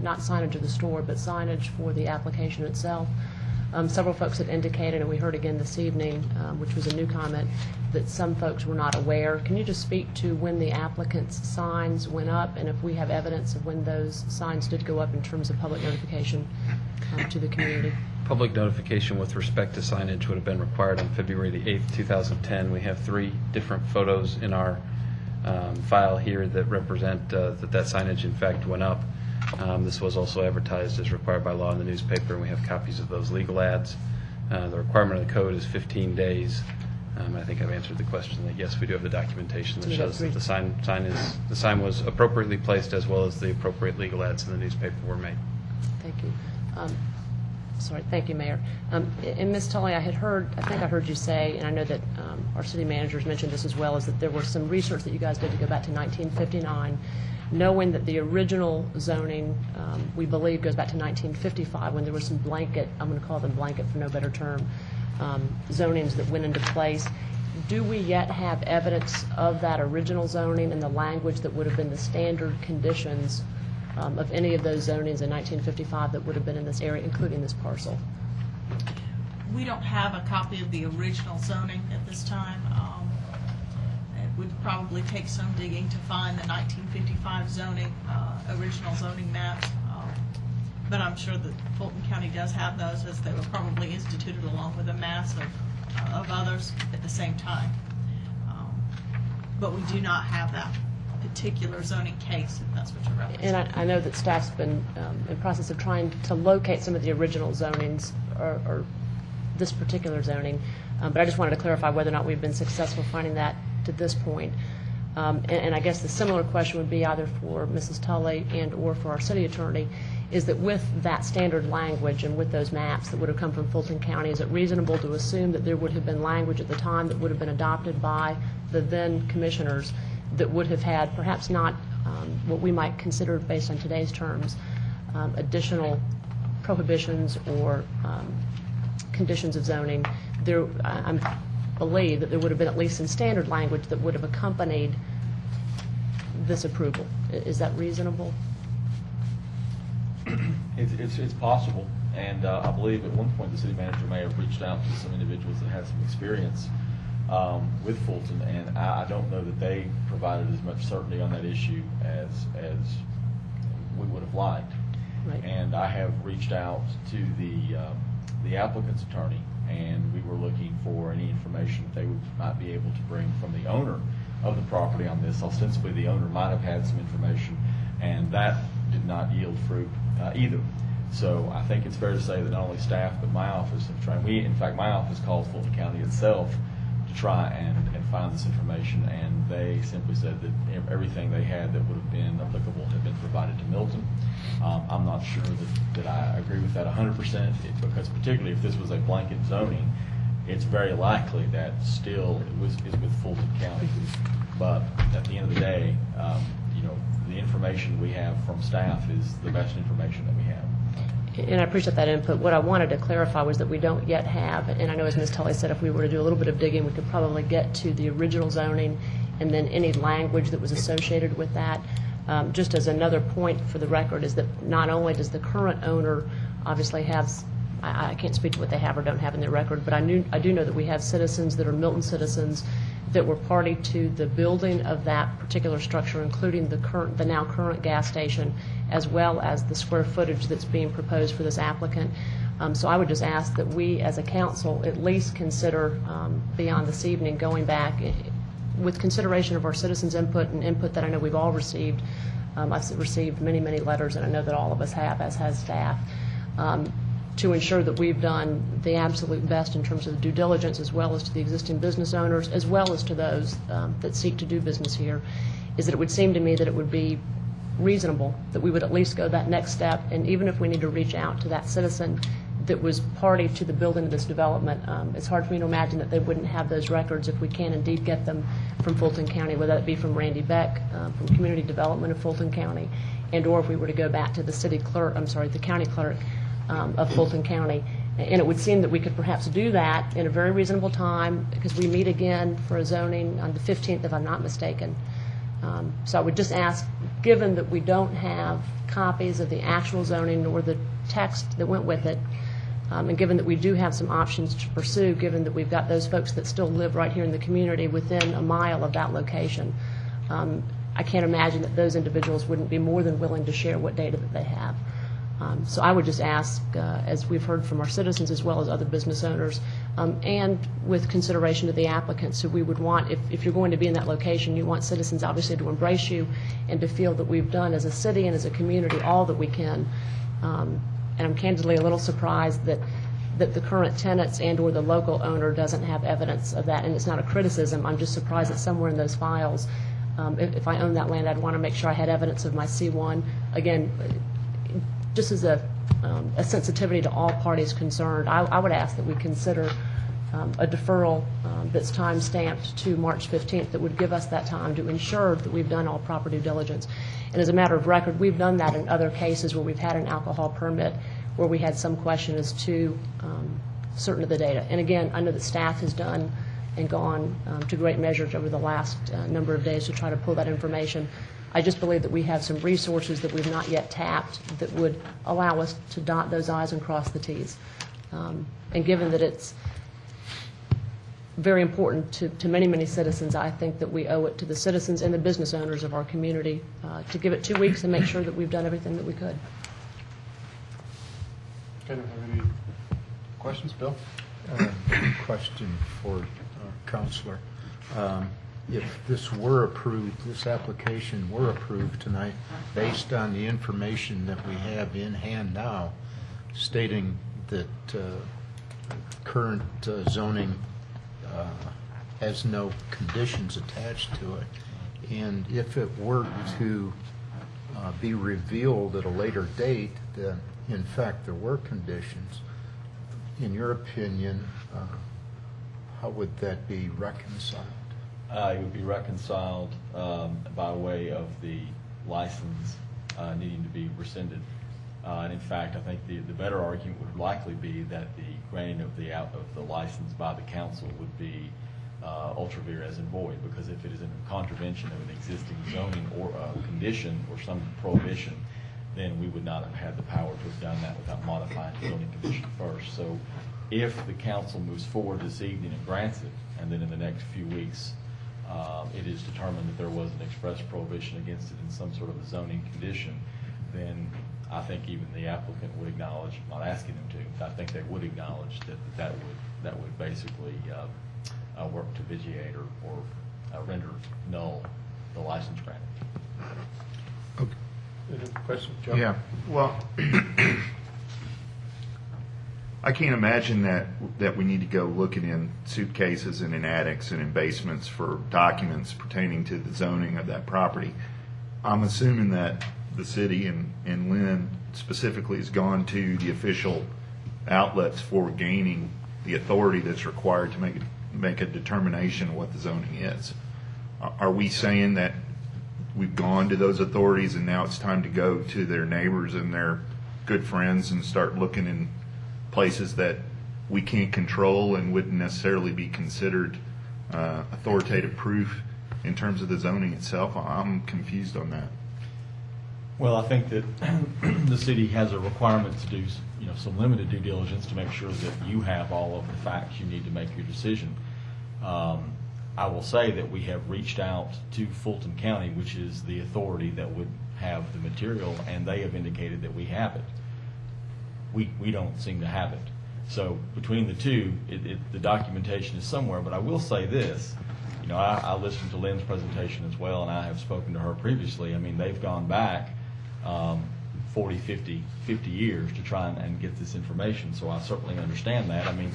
not signage of the store, but signage for the application itself. Several folks had indicated, and we heard again this evening, which was a new comment, that some folks were not aware. Can you just speak to when the applicant's signs went up, and if we have evidence of when those signs did go up in terms of public notification to the community? Public notification with respect to signage would have been required on February the 8th, 2010. We have 3 different photos in our file here that represent that signage in fact went up. This was also advertised as required by law in the newspaper, and we have copies of those legal ads. The requirement of the code is 15 days. I think I've answered the question that yes, we do have the documentation that shows that the sign was appropriately placed, as well as the appropriate legal ads in the newspaper were made. Thank you. Thank you, Mayor. And Ms. Tully, I think I heard you say, and I know that our city managers mentioned this as well, is that there was some research that you guys did to go back to 1959, knowing that the original zoning, we believe, goes back to 1955, when there was some blanket, I'm going to call them blanket for no better term, zonings that went into place. Do we yet have evidence of that original zoning and the language that would have been the standard conditions of any of those zonings in 1955 that would have been in this area, including this parcel? We don't have a copy of the original zoning at this time. It would probably take some digging to find the 1955 zoning, original zoning maps. But I'm sure that Fulton County does have those, as they were probably instituted along with a mass of others at the same time. But we do not have that particular zoning case, if that's what you're referencing. And I know that staff's been in process of trying to locate some of the original zonings, or this particular zoning, but I just wanted to clarify whether or not we've been successful finding that to this point. And I guess the similar question would be either for Mrs. Tully and or for our city attorney, is that with that standard language and with those maps that would have come from Fulton County, is it reasonable to assume that there would have been language at the time that would have been adopted by the then commissioners that would have had perhaps not what we might consider, based on today's terms, additional prohibitions or conditions of zoning? I believe that there would have been at least some standard language that would have accompanied this approval. Is that reasonable? It's possible, and I believe at one point the city manager may have reached out to some individuals that had some experience with Fulton, and I don't know that they provided as much certainty on that issue as we would have liked. Right. And I have reached out to the applicant's attorney, and we were looking for any information that they might be able to bring from the owner of the property on this. Ostensibly, the owner might have had some information, and that did not yield fruit either. So I think it's fair to say that not only staff but my office have tried. In fact, my office called Fulton County itself to try and find this information, and they simply said that everything they had that would have been applicable had been provided to Milton. I'm not sure that I agree with that 100%, because particularly if this was a blanket zoning, it's very likely that still is with Fulton County. But at the end of the day, the information we have from staff is the best information that we have. And I appreciate that input. What I wanted to clarify was that we don't yet have, and I know as Ms. Tully said, if we were to do a little bit of digging, we could probably get to the original zoning and then any language that was associated with that. Just as another point for the record is that not only does the current owner obviously have, I can't speak to what they have or don't have in their record, but I do know that we have citizens that are Milton citizens that were party to the building of that particular structure, including the now current gas station, as well as the square footage that's being proposed for this applicant. So I would just ask that we, as a council, at least consider, beyond this evening, going back with consideration of our citizens' input and input that I know we've all received. I've received many, many letters, and I know that all of us have, as has staff, to ensure that we've done the absolute best in terms of due diligence, as well as to the existing business owners, as well as to those that seek to do business here, is that it would seem to me that it would be reasonable that we would at least go that next step, and even if we need to reach out to that citizen that was party to the building of this development, it's hard for me to imagine that they wouldn't have those records if we can indeed get them from Fulton County, whether that be from Randy Beck, from Community Development of Fulton County, and or if we were to go back to the the county clerk of Fulton County. And it would seem that we could perhaps do that in a very reasonable time, because we meet again for a zoning on the 15th, if I'm not mistaken. So I would just ask, given that we don't have copies of the actual zoning nor the text that went with it, and given that we do have some options to pursue, given that we've got those folks that still live right here in the community within a mile of that location, I can't imagine that those individuals wouldn't be more than willing to share what data that they have. So I would just ask, as we've heard from our citizens as well as other business owners, and with consideration to the applicants, who we would want, if you're going to be in that location, you want citizens obviously to embrace you and to feel that we've done as a city and as a community all that we can. And I'm candidly a little surprised that the current tenants and/or the local owner doesn't have evidence of that. And it's not a criticism. I'm just surprised that somewhere in those files, if I owned that land, I'd want to make sure I had evidence of my C1. Again, just as a sensitivity to all parties concerned, I would ask that we consider a deferral that's time-stamped to March 15th that would give us that time to ensure that we've done all proper due diligence. And as a matter of record, we've done that in other cases where we've had an alcohol permit where we had some question as to certain of the data. And again, I know that staff has done and gone to great measures over the last number of days to try to pull that information. I just believe that we have some resources that we've not yet tapped that would allow us to dot those I's and cross the T's. And given that it's very important to many, many citizens, I think that we owe it to the citizens and the business owners of our community to give it 2 weeks and make sure that we've done everything that we could. Okay, do you have any questions, Bill? Question for Counselor. If this were approved, this application were approved tonight, based on the information that we have in hand now, stating that current zoning has no conditions attached to it, and if it were to be revealed at a later date that in fact there were conditions, in your opinion, how would that be reconciled? It would be reconciled by way of the license needing to be rescinded. And in fact, I think the better argument would likely be that the granting of the license by the council would be ultra vires and void, because if it is in contravention of an existing zoning or condition or some prohibition, then we would not have had the power to have done that without modifying the zoning condition first. So if the council moves forward this evening and grants it, and then in the next few weeks it is determined that there was an express prohibition against it in some sort of a zoning condition, then I think even the applicant would acknowledge, not asking them to, I think they would acknowledge that would basically work to vitiate or render null the license granted. Okay. Any questions, Joe? Yeah, well, I can't imagine that we need to go looking in suitcases and in attics and in basements for documents pertaining to the zoning of that property. I'm assuming that the city and Lynn specifically has gone to the official outlets for gaining the authority that's required to make a determination of what the zoning is. Are we saying that we've gone to those authorities and now it's time to go to their neighbors and their good friends and start looking in places that we can't control and wouldn't necessarily be considered authoritative proof in terms of the zoning itself? I'm confused on that. Well, I think that the city has a requirement to do some limited due diligence to make sure that you have all of the facts you need to make your decision. I will say that we have reached out to Fulton County, which is the authority that would have the material, and they have indicated that we have it. We don't seem to have it. So between the two, the documentation is somewhere. But I will say this, I listened to Lynn's presentation as well, and I have spoken to her previously. I mean, they've gone back 40, 50 years to try and get this information, so I certainly understand that. I mean,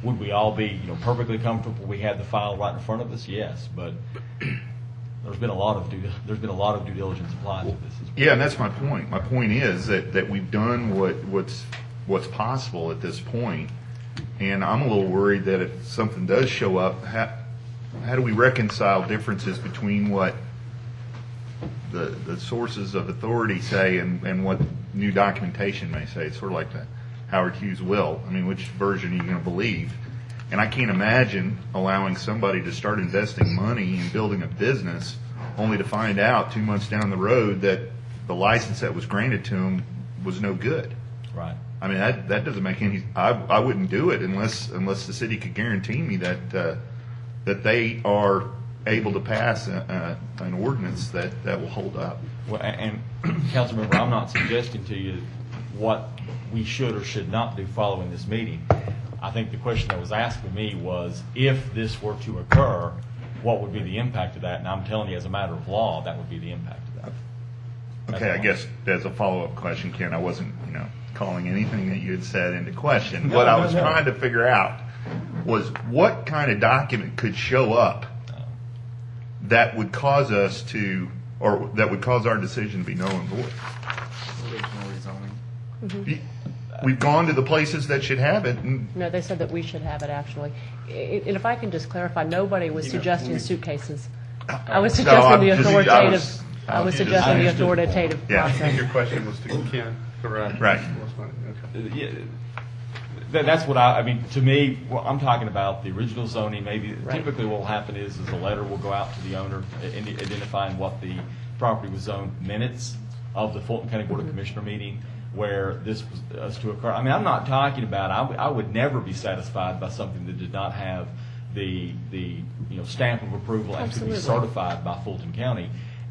would we all be perfectly comfortable we had the file right in front of us? Yes, but there's been a lot of due diligence applied to this as well. Yeah, and that's my point. My point is that we've done what's possible at this point, and I'm a little worried that if something does show up, how do we reconcile differences between what the sources of authority say and what new documentation may say? It's sort of like the Howard Hughes will. I mean, which version are you going to believe? And I can't imagine allowing somebody to start investing money in building a business only to find out 2 months down the road that the license that was granted to them was no good. Right. I mean, that doesn't make any. I wouldn't do it unless the city could guarantee me that they are able to pass an ordinance that will hold up. Well, and Councilmember, I'm not suggesting to you what we should or should not do following this meeting. I think the question that was asked of me was, if this were to occur, what would be the impact of that? And I'm telling you, as a matter of law, that would be the impact of that. Okay, I guess as a follow-up question, Ken, I wasn't, calling anything that you had said into question. No, What I no, was no. trying to figure out was what kind of document could show up that would cause us to, or that would cause our decision to be null and void. Original rezoning. We've gone to the places that should have it, and No, they said that we should have it, actually. And if I can just clarify, nobody was suggesting suugcases. I was No, suggesting I'm the just- authoritative, I I was was just- suggesting the understood. authoritative Yeah. I think process. your question was to Ken, correct? Right. Okay. Yeah, that's what I mean, to me, well, I'm talking about the original zoning. Maybe typically what will happen is a letter will go out to the owner identifying what the property was zoned, minutes of the Fulton County Board of Commissioner meeting where this was to occur. I mean, I'm not talking about, I would never be satisfied by something that did not have the stamp of approval and could be Absolutely. certified by Fulton County.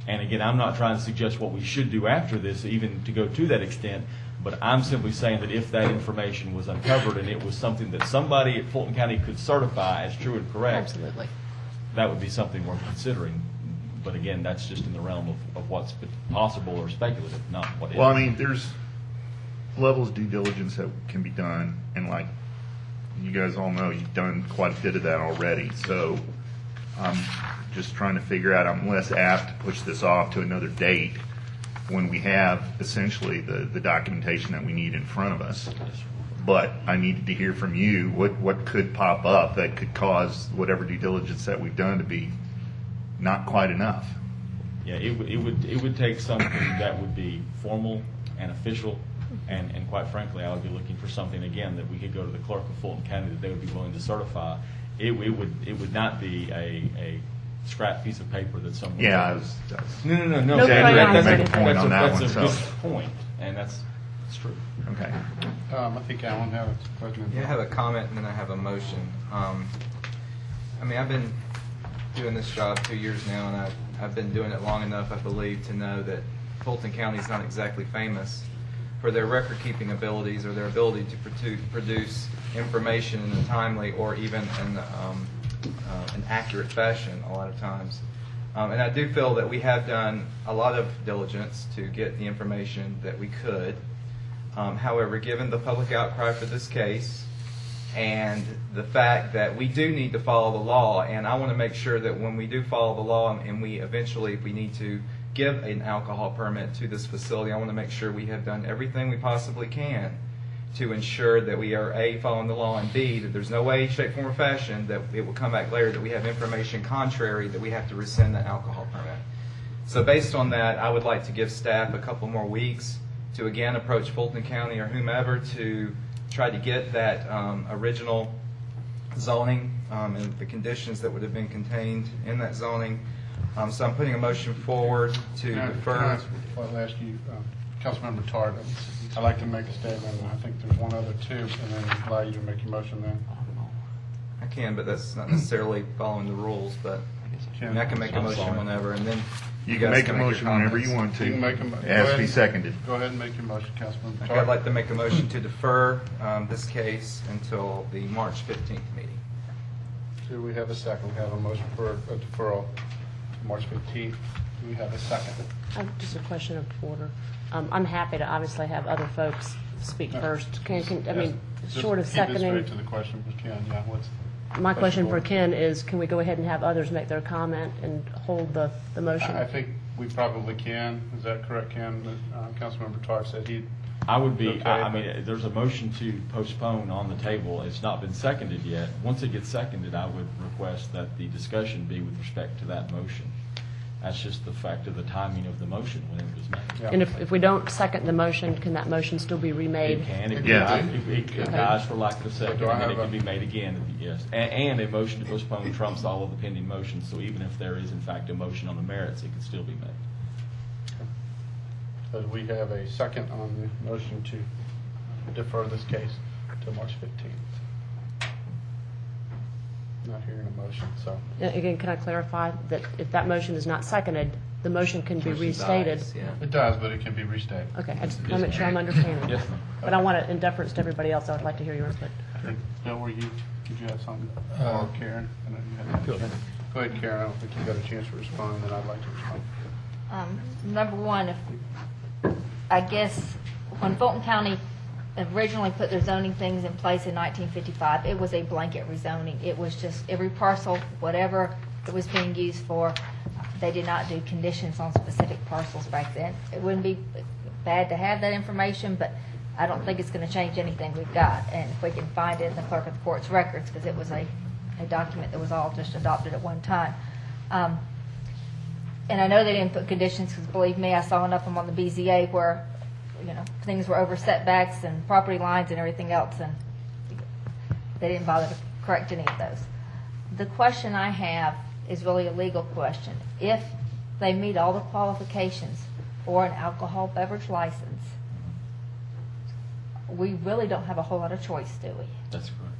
And again, I'm not trying to suggest what we should do after this, even to go to that extent, but I'm simply saying that if that information was uncovered and it was something that somebody at Fulton County could certify as true and correct, Absolutely. that would be something worth considering. But again, that's just in the realm of what's possible or speculative, not what is. well, I mean, there's levels of due diligence that can be done, and like you guys all know, you've done quite a bit of that already. So I'm just trying to figure out, I'm less apt to push this off to another date when we have essentially the documentation that we need in front of us. But I needed to hear from you what could pop up that could cause whatever due diligence that we've done to be not quite enough. Yeah, it would take something that would be formal and official, and quite frankly, I would be looking for something, again, that we could go to the clerk of Fulton County that they would be willing to certify. It would not be a scrap piece of paper that someone. Yeah, I was No. No Jamie, crayons or make a anything. point on that one, That's a so. good point, and that's true. Okay. I think Alan had a question. Yeah, I have a comment and then I have a motion. I mean, I've been doing this job 2 years now, and I've been doing it long enough, I believe, to know that Fulton County is not exactly famous for their record-keeping abilities or their ability to produce information in a timely or even in an accurate fashion a lot of times. And I do feel that we have done a lot of diligence to get the information that we could. However, given the public outcry for this case and the fact that we do need to follow the law, and I want to make sure that when we do follow the law and we eventually, if we need to give an alcohol permit to this facility, I want to make sure we have done everything we possibly can to ensure that we are A, following the law, and B, that there's no way, shape, form, or fashion that it will come back later that we have information contrary that we have to rescind that alcohol permit. So based on that, I would like to give staff a couple more weeks to again approach Fulton County or whomever to try to get that original zoning and the conditions that would have been contained in that zoning. So I'm putting a motion forward to defer. I'll ask you, Councilmember Tart, I'd like to make a statement, and I think there's one other too, and then allow you to make your motion then. I can, but that's not necessarily following the rules, but I mean, I can make a motion whenever, and then You can guys make a your motion whenever you comments. want to. You can make It has to be seconded. Go ahead and make your motion, Councilmember Okay, Tart. I'd like to make a motion to defer this case until the March 15th meeting. Do we have a second? We have a motion for a deferral to March 15th. Do we have a second? Just a question of order. I'm happy to obviously have other folks speak first. I mean, Just short of keep it seconding. straight to the question for Ken, yeah, what's? My question for order? Ken is, can we go ahead and have others make their comment and hold the motion? I think we probably can. Is that correct, Ken? Councilmember Tart said he'd. I would be, Okay, I mean, there's a motion to postpone on the table. It's not been seconded yet. Once it gets seconded, I would request that the discussion be with respect to that motion. That's just the fact of the timing of the motion when it was made. And if we don't second the motion, can that motion still be remade? It can, if Yeah. it dies for lack of a second, Do I and then have it can a- be made again, yes. And a motion to postpone trumps all of the pending motions, so even if there is in fact a motion on the merits, it can still be made. Does we have a second on the motion to defer this case to March 15th? not hearing a motion, so. Again, can I clarify that if that motion is not seconded, the motion can be restated? It does, but it can be restated. Okay, I just want to make sure I'm understanding. Yes, ma'am. But I want it in deference to everybody else, I would like to hear your input. I think, Bill, did you have something? Or Karen? I know you had Go ahead. Go ahead, Karen, I don't think you got a chance to respond, then I'd like to respond. Number one, I guess when Fulton County originally put their zoning things in place in 1955, it was a blanket rezoning. It was just every parcel, whatever it was being used for. They did not do conditions on specific parcels back then. It wouldn't be bad to have that information, but I don't think it's going to change anything we've got. And if we can find it in the clerk of the court's records, because it was a document that was all just adopted at one time. And I know they didn't put conditions, because believe me, I saw enough of them on the BZA where, things were over setbacks and property lines and everything else, and they didn't bother to correct any of those. The question I have is really a legal question. If they meet all the qualifications for an alcohol beverage license, we really don't have a whole lot of choice, do we? That's correct.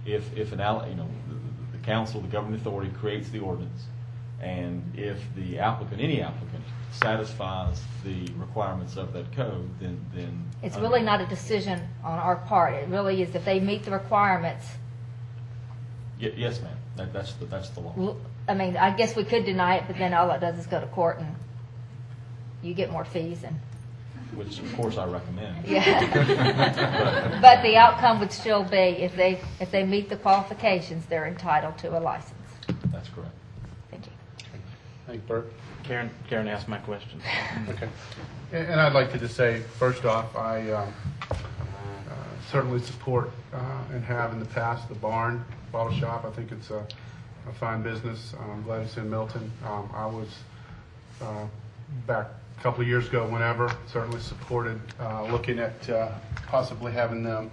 If the council, the governing authority creates the ordinance, and if the applicant, any applicant, satisfies the requirements of that code, then It's really not a decision on our part. It really is if they meet the requirements. Yes, ma'am. That's the law. I mean, I guess we could deny it, but then all it does is go to court and you get more fees and. Which of course I recommend. Yeah. But the outcome would still be if they meet the qualifications, they're entitled to a license. That's correct. Thank you. Thank you, Bert. Karen asked my question. Okay. And I'd like to just say, first off, I certainly support and have in the past the Barn Bottle Shop. I think it's a fine business. I'm glad it's in Milton. I was back a couple of years ago, whenever, certainly supported looking at possibly having them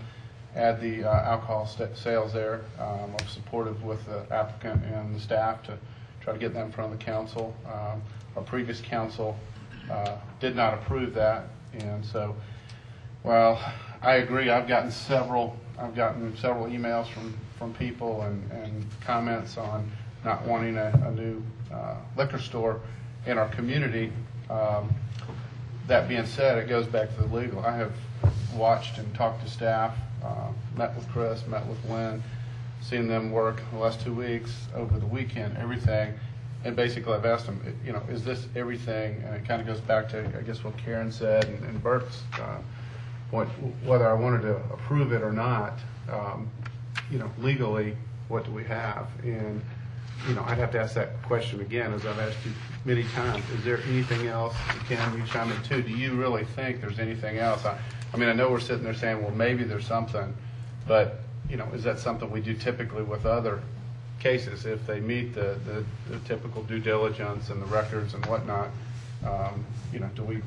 add the alcohol sales there. I'm supportive with the applicant and the staff to try to get that in front of the council. Our previous council did not approve that, and so, well, I agree. I've gotten several emails from people and comments on not wanting a new liquor store in our community. That being said, it goes back to the legal. I have watched and talked to staff, met with Chris, met with Lynn, seen them work the last 2 weeks, over the weekend, everything. And basically I've asked them, is this everything? And it kind of goes back to, I guess, what Karen said and Bert's point, whether I wanted to approve it or not, legally, what do we have? And, I'd have to ask that question again, as I've asked you many times. Is there anything else, Ken, you chime in too, do you really think there's anything else? I mean, I know we're sitting there saying, well, maybe there's something, but, is that something we do typically with other cases? If they meet the typical due diligence and the records and whatnot, do we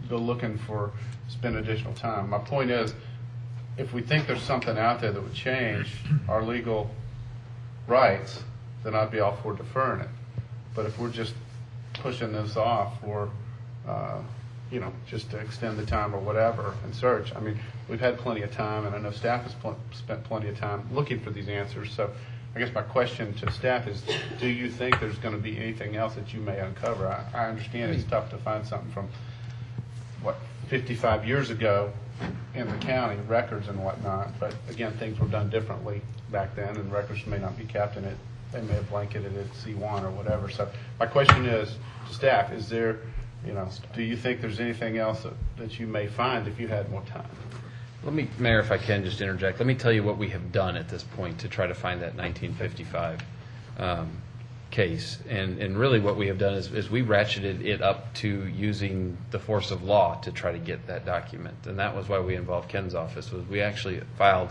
go looking for, spend additional time? My point is, if we think there's something out there that would change our legal rights, then I'd be all for deferring it. But if we're just pushing this off or, just to extend the time or whatever and search, I mean, we've had plenty of time, and I know staff has spent plenty of time looking for these answers. So I guess my question to staff is, do you think there's going to be anything else that you may uncover? I understand it's tough to find something from, 55 years ago in the county, records and whatnot, but again, things were done differently back then, and records may not be kept in it. They may have blanketed it C1 or whatever. So my question is to staff, is there, do you think there's anything else that you may find if you had more time? Let me, Mayor, if I can just interject, let me tell you what we have done at this point to try to find that 1955 case. And really what we have done is we ratcheted it up to using the force of law to try to get that document. And that was why we involved Ken's office, was we actually filed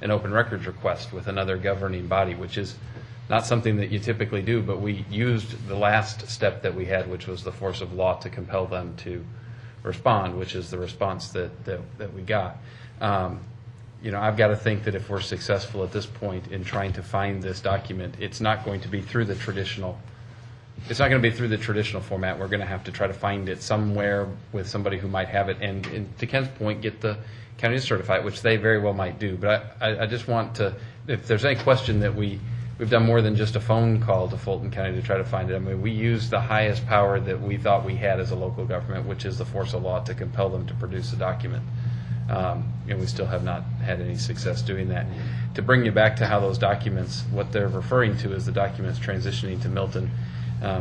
an open records request with another governing body, which is not something that you typically do, but we used the last step that we had, which was the force of law, to compel them to respond, which is the response that we got. I've got to think that if we're successful at this point in trying to find this document, it's not going to be through the traditional format. We're going to have to try to find it somewhere with somebody who might have it, and to Ken's point, get the county to certify it, which they very well might do. But I just want to if there's any question that we've done more than just a phone call to Fulton County to try to find it. I mean, we used the highest power that we thought we had as a local government, which is the force of law, to compel them to produce a document. And we still have not had any success doing that. To bring you back to how those documents, what they're referring to is the documents transitioning to Milton.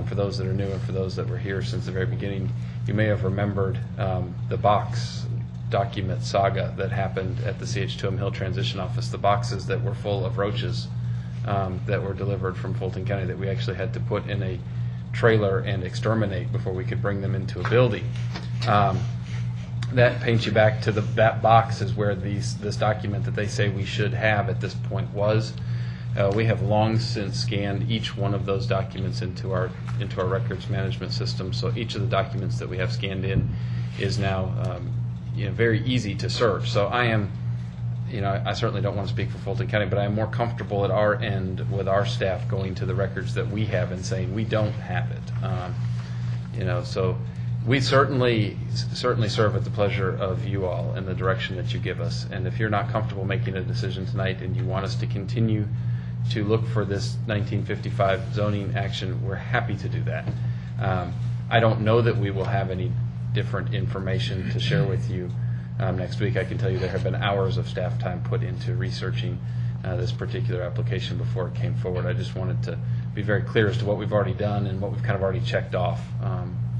For those that are new and for those that were here since the very beginning, you may have remembered the box document saga that happened at the CH2M Hill Transition Office, the boxes that were full of roaches that were delivered from Fulton County that we actually had to put in a trailer and exterminate before we could bring them into a building. That paints you back to that box is where this document that they say we should have at this point was. We have long since scanned each one of those documents into our records management system. So each of the documents that we have scanned in is now very easy to search. So I am, I certainly don't want to speak for Fulton County, but I am more comfortable at our end with our staff going to the records that we have and saying we don't have it. So we certainly serve at the pleasure of you all and the direction that you give us. And if you're not comfortable making a decision tonight and you want us to continue to look for this 1955 zoning action, we're happy to do that. I don't know that we will have any different information to share with you next week. I can tell you there have been hours of staff time put into researching this particular application before it came forward. I just wanted to be very clear as to what we've already done and what we've kind of already checked off,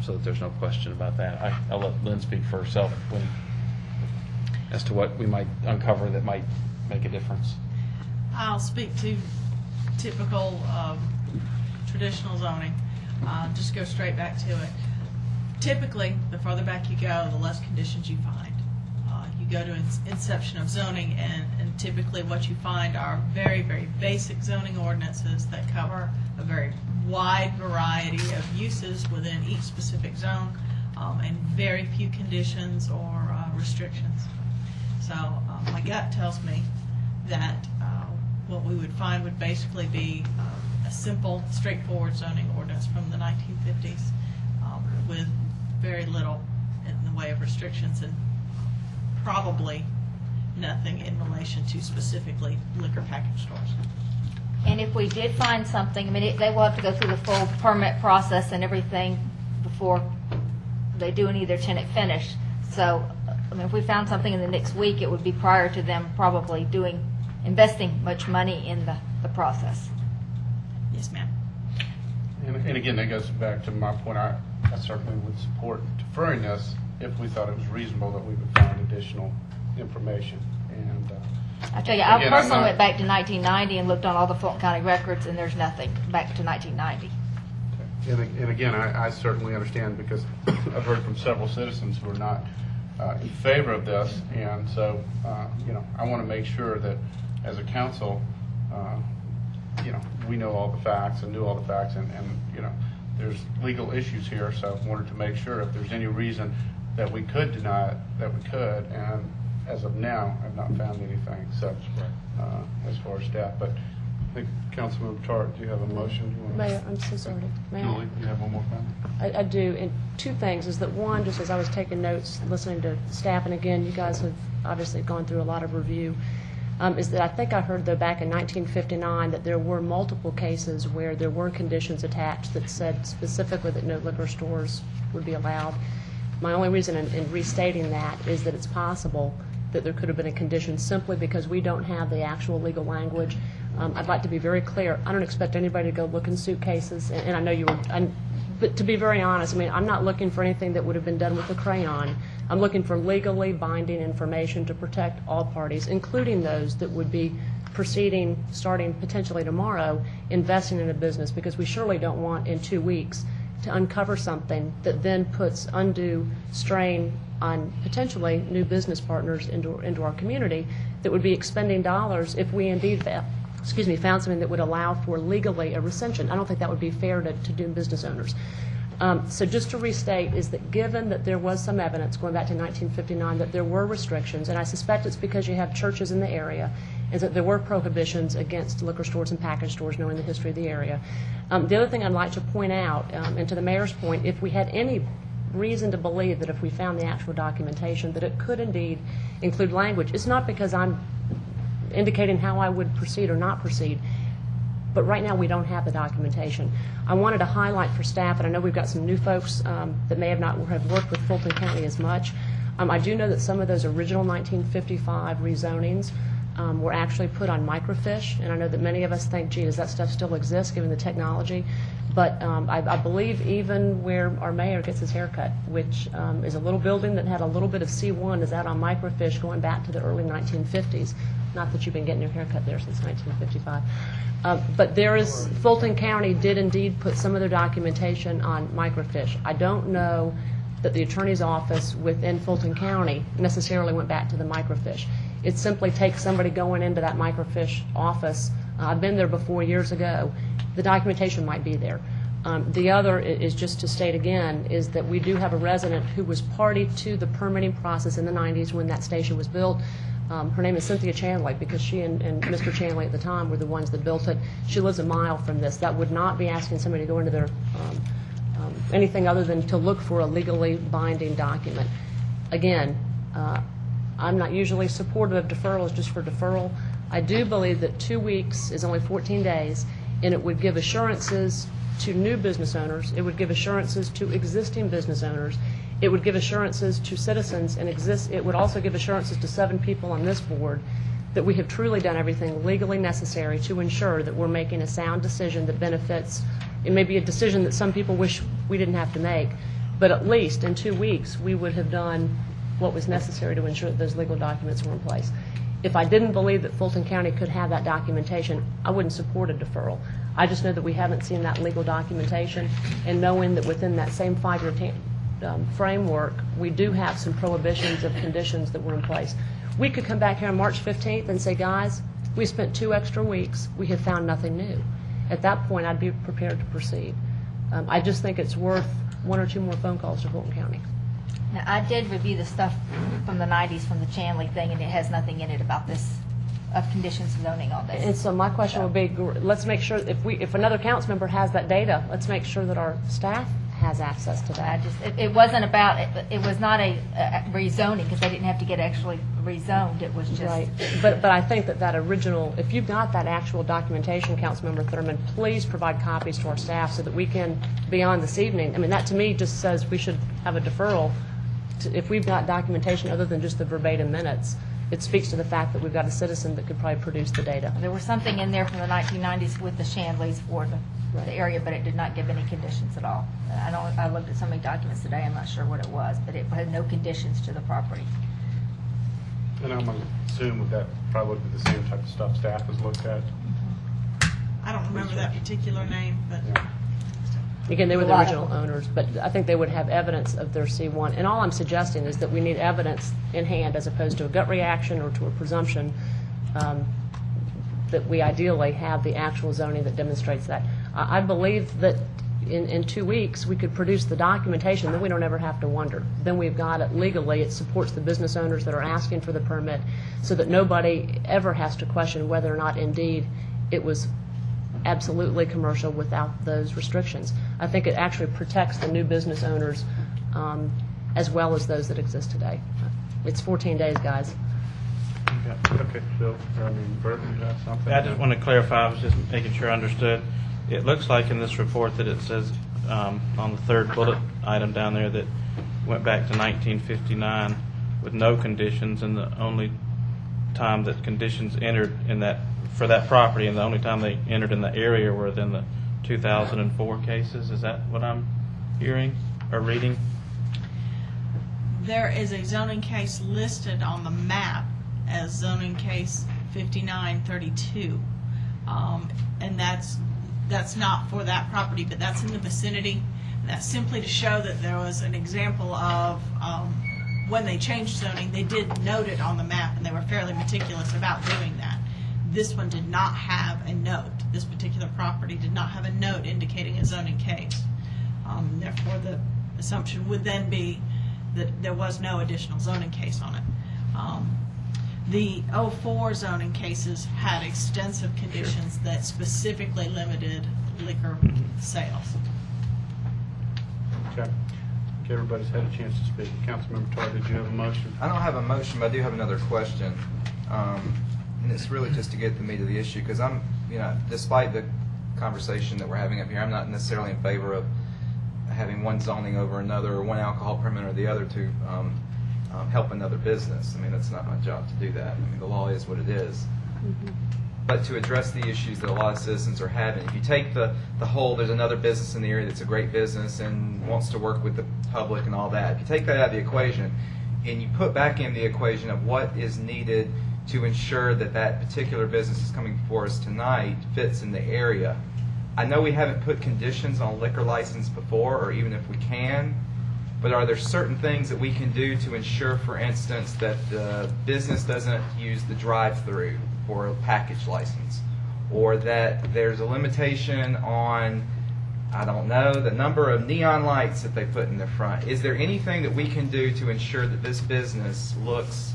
so that there's no question about that. I'll let Lynn speak for herself as to what we might uncover that might make a difference. I'll speak to typical traditional zoning. Just go straight back to it. Typically, the farther back you go, the less conditions you find. You go to inception of zoning, and typically what you find are very, very basic zoning ordinances that cover a very wide variety of uses within each specific zone, and very few conditions or restrictions. So my gut tells me that what we would find would basically be a simple, straightforward zoning ordinance from the 1950s with very little in the way of restrictions and probably nothing in relation to specifically liquor package stores. And if we did find something, I mean, they will have to go through the full permit process and everything before they do any of their tenant finish. So, I mean, if we found something in the next week, it would be prior to them probably investing much money in the process. Yes, ma'am. And again, that goes back to my point. I certainly would support deferring this if we thought it was reasonable that we would find additional information. And I tell you, I personally went back to 1990 and looked on all the Fulton County records, and there's nothing back to 1990. And again, I certainly understand, because I've heard from several citizens who are not in favor of this, and so I want to make sure that as a council, we know all the facts and knew all the facts, and there's legal issues here, so I wanted to make sure if there's any reason that we could deny it, that we could, and as of now, I've not found anything such as far as staff. But I think Councilmember Tartt, do you have a motion? Mayor, I'm so sorry. Julie, do you have one more comment? I do, and two things is that one, just as I was taking notes, listening to staff, and again, you guys have obviously gone through a lot of review, is that I think I heard, though, back in 1959 that there were multiple cases where there were conditions attached that said specifically that no liquor stores would be allowed. My only reason in restating that is that it's possible that there could have been a condition simply because we don't have the actual legal language. I'd like to be very clear. I don't expect anybody to go look in suitcases, and I know you were, but to be very honest, I mean, I'm not looking for anything that would have been done with a crayon. I'm looking for legally binding information to protect all parties, including those that would be proceeding, starting potentially tomorrow, investing in a business, because we surely don't want in 2 weeks to uncover something that then puts undue strain on potentially new business partners into our community that would be expending dollars if we indeed found something that would allow for legally a rescission. I don't think that would be fair to do business owners. So just to restate is that given that there was some evidence going back to 1959 that there were restrictions, and I suspect it's because you have churches in the area, is that there were prohibitions against liquor stores and package stores, knowing the history of the area. The other thing I'd like to point out, and to the mayor's point, if we had any reason to believe that if we found the actual documentation that it could indeed include language, it's not because I'm indicating how I would proceed or not proceed. But right now, we don't have the documentation. I wanted to highlight for staff, and I know we've got some new folks that may have not have worked with Fulton County as much. I do know that some of those original 1955 rezonings were actually put on microfiche, and I know that many of us think, gee, does that stuff still exist given the technology? But I believe even where our mayor gets his haircut, which is a little building that had a little bit of C1, is out on microfiche going back to the early 1950s. Not that you've been getting your haircut there since 1955. But there is, Fulton County did indeed put some of their documentation on microfiche. I don't know that the attorney's office within Fulton County necessarily went back to the microfiche. It simply takes somebody going into that microfiche office. I've been there before years ago. The documentation might be there. The other is just to state again is that we do have a resident who was party to the permitting process in the 90s when that station was built. Her name is Cynthia Chanley because she and Mr. Chanley at the time were the ones that built it. She lives a mile from this. That would not be asking somebody to go into their anything other than to look for a legally binding document. Again, I'm not usually supportive of deferrals just for deferral. I do believe that 2 weeks is only 14 days, and it would give assurances to new business owners. It would give assurances to existing business owners. It would give assurances to citizens, and it would also give assurances to 7 people on this board that we have truly done everything legally necessary to ensure that we're making a sound decision that benefits. It may be a decision that some people wish we didn't have to make, but at least in 2 weeks we would have done what was necessary to ensure that those legal documents were in place. If I didn't believe that Fulton County could have that documentation, I wouldn't support a deferral. I just know that we haven't seen that legal documentation, and knowing that within that same 5-year framework, we do have some prohibitions of conditions that were in place. We could come back here on March 15th and say, guys, we spent 2 extra weeks. We have found nothing new. At that point, I'd be prepared to proceed. I just think it's worth 1 or 2 more phone calls to Fulton County. Now, I did review the stuff from the 90s from the Chanley thing, and it has nothing in it about this, of conditions zoning on this. And so my question would be, let's make sure, if another council member has that data, let's make sure that our staff has access to that. It wasn't about, it was not a rezoning, because they didn't have to get actually rezoned, it was just. Right, but I think that original, if you've got that actual documentation, Councilmember Thurman, please provide copies to our staff so that we can, beyond this evening, I mean, that to me just says we should have a deferral. If we've got documentation other than just the verbatim minutes, it speaks to the fact that we've got a citizen that could probably produce the data. There was something in there from the 1990s with the Chanleys for the area, but it did not give any conditions at all. I looked at so many documents today, I'm not sure what it was, but it had no conditions to the property. And I'm going to assume that probably would be the same type of stuff staff has looked at. I don't remember that particular name, but. Again, they were the original owners, but I think they would have evidence of their C1. And all I'm suggesting is that we need evidence in hand as opposed to a gut reaction or to a presumption that we ideally have the actual zoning that demonstrates that. I believe that in 2 weeks we could produce the documentation, then we don't ever have to wonder. Then we've got it legally. It supports the business owners that are asking for the permit so that nobody ever has to question whether or not indeed it was absolutely commercial without those restrictions. I think it actually protects the new business owners as well as those that exist today. It's 14 days, guys. Okay, Bill, Bert, you have something? I just want to clarify, I was just making sure I understood. It looks like in this report that it says on the 3rd bullet item down there that went back to 1959 with no conditions, and the only time that conditions entered in that for that property, and the only time they entered in the area were in the 2004 cases. Is that what I'm hearing or reading? There is a zoning case listed on the map as zoning case 5932, and that's not for that property, but that's in the vicinity. And that's simply to show that there was an example of when they changed zoning, they did note it on the map, and they were fairly meticulous about doing that. This one did not have a note. This particular property did not have a note indicating a zoning case. Therefore, the assumption would then be that there was no additional zoning case on it. The 04 zoning cases had extensive conditions that specifically limited liquor sales. Okay. Everybody's had a chance to speak. Councilmember Todd, did you have a motion? I don't have a motion, but I do have another question. and it's really just to get the meat of the issue, because I'm, despite the conversation that we're having up here, I'm not necessarily in favor of having one zoning over another, or one alcohol permit or the other to help another business. I mean, that's not my job to do that. I mean, the law is what it is. But to address the issues that a lot of citizens are having, if you take the whole, there's another business in the area that's a great business and wants to work with the public and all that, if you take that out of the equation and you put back in the equation of what is needed to ensure that that particular business is coming before us tonight fits in the area. I know we haven't put conditions on liquor license before, or even if we can, but are there certain things that we can do to ensure, for instance, that the business doesn't use the drive-through for a package license, or that there's a limitation on, I don't know, the number of neon lights that they put in the front? Is there anything that we can do to ensure that this business looks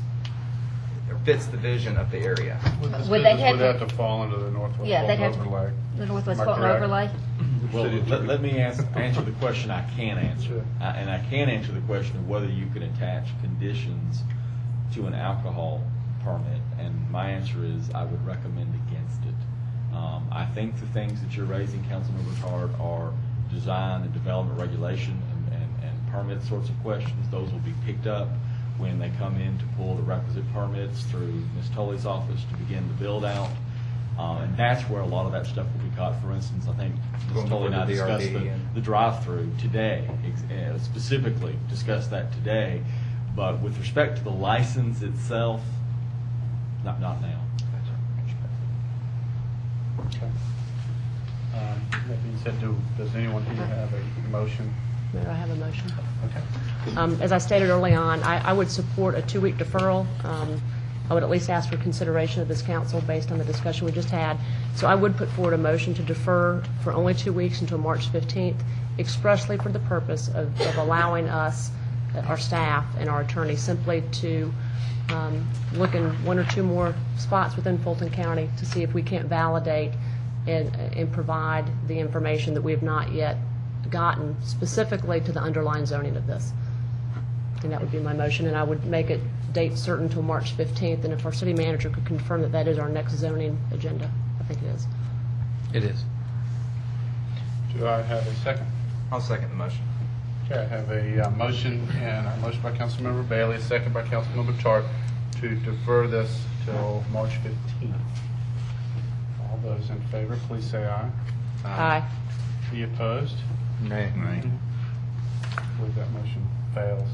or fits the vision of the area? Would they have Would have to fall into the Northwest Yeah, they'd Fulton have to- overlay. the Northwest Am I Fulton correct? overlay? Well, let me answer the question I can answer. And I can answer the question of whether you can attach conditions to an alcohol permit. And my answer is I would recommend against it. I think the things that you're raising, Councilmember Tard, are design and development regulation and permit sorts of questions. Those will be picked up when they come in to pull the requisite permits through Ms. Tully's office to begin the build-out. And that's where a lot of that stuff will be caught. For instance, I think Ms. Tully and I discussed the drive-through today, specifically discussed that today. But with respect to the license itself, not now. Okay. That being said, does anyone here have a motion? Mayor, I have a motion. Okay. As I stated early on, I would support a 2-week deferral. I would at least ask for consideration of this council based on the discussion we just had. So I would put forward a motion to defer for only 2 weeks until March 15th, expressly for the purpose of allowing us, our staff and our attorney, simply to look in 1 or 2 more spots within Fulton County to see if we can't validate and provide the information that we have not yet gotten specifically to the underlying zoning of this. And that would be my motion, and I would make it date certain until March 15th, and if our city manager could confirm that that is our next zoning agenda, I think it is. It is. Do I have a second? I'll second the motion. Okay, I have a motion by Councilmember Bailey, a second by Councilmember Tart to defer this till March 15th. All those in favor, please say aye. Aye. Any opposed? Nay. I believe that motion fails.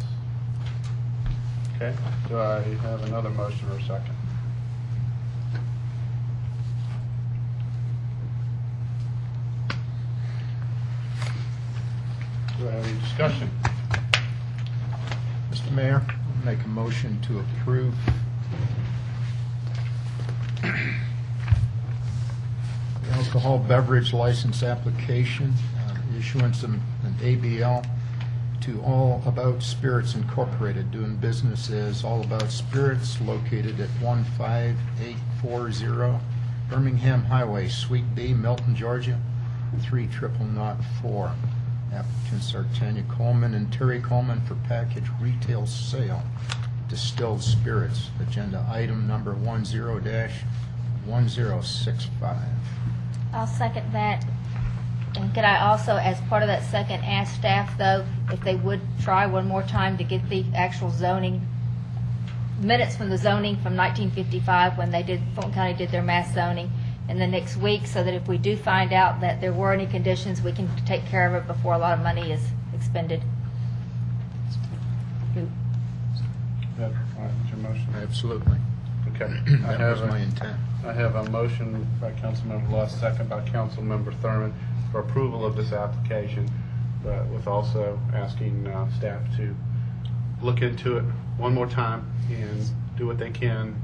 Okay, do I have another motion or a second? Do I have any discussion? Mr. Mayor, I'll make a motion to approve the alcohol beverage license application, issuance of an ABL to All About Spirits Incorporated, doing business as All About Spirits, located at 15840 Birmingham Highway, Suite B, Milton, Georgia, 30004. Applicants are Tanya Coleman and Terry Coleman for package retail sale, distilled spirits. Agenda item number 10-1065. I'll second that. And could I also, as part of that second, ask staff, though, if they would try one more time to get the actual zoning, minutes from the zoning from 1955 when Fulton County did their mass zoning, in the next week, so that if we do find out that there were any conditions, we can take care of it before a lot of money is expended. All right, what's your motion? Absolutely. Okay. That was my intent. I have a motion by Councilmember Luss, second by Councilmember Thurman for approval of this application, but with also asking staff to look into it one more time and do what they can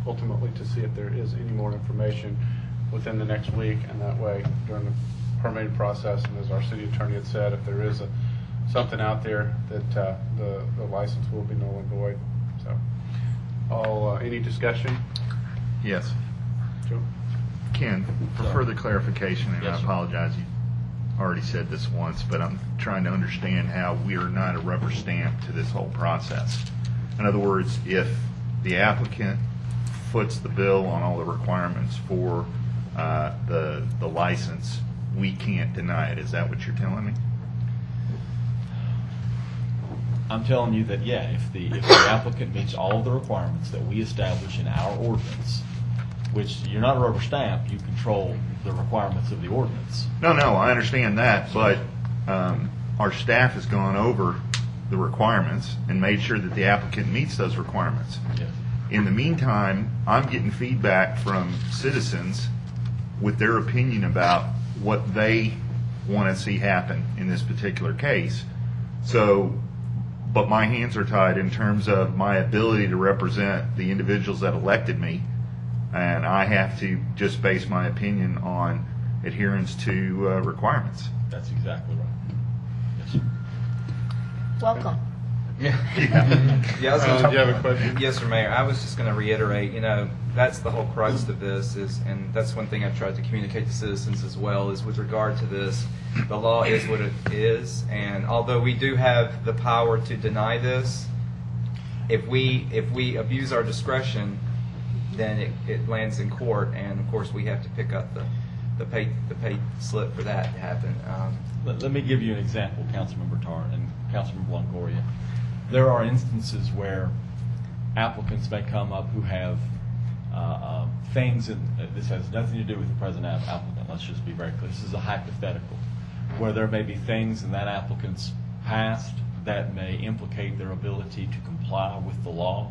ultimately to see if there is any more information within the next week, and that way during the permitting process, and as our city attorney had said, if there is something out there, that the license will be null and void. So, any discussion? Yes. Joe? Ken, for further clarification, and Yes, I sir. apologize, you already said this once, but I'm trying to understand how we are not a rubber stamp to this whole process. In other words, if the applicant foots the bill on all the requirements for the license, we can't deny it. Is that what you're telling me? I'm telling you that, yeah, if the applicant meets all of the requirements that we establish in our ordinance, which you're not a rubber stamp, you control the requirements of the ordinance. No, I understand that, but our staff has gone over the requirements and made sure that the applicant meets those requirements. Yes. In the meantime, I'm getting feedback from citizens with their opinion about what they want to see happen in this particular case. So, but my hands are tied in terms of my ability to represent the individuals that elected me, and I have to just base my opinion on adherence to requirements. That's exactly right. Yes, sir. Welcome. Yeah, I was gonna, do you have a question? Yes, sir, Mayor. I was just going to reiterate, that's the whole crux of this, and that's one thing I've tried to communicate to citizens as well, is with regard to this, the law is what it is, and although we do have the power to deny this, if we abuse our discretion, then it lands in court, and of course we have to pick up the pay slip for that to happen. Let me give you an example, Councilmember Tarr and Councilmember Longoria. There are instances where applicants may come up who have things, and this has nothing to do with the present applicant, let's just be very clear. This is a hypothetical, where there may be things in that applicant's past that may implicate their ability to comply with the law,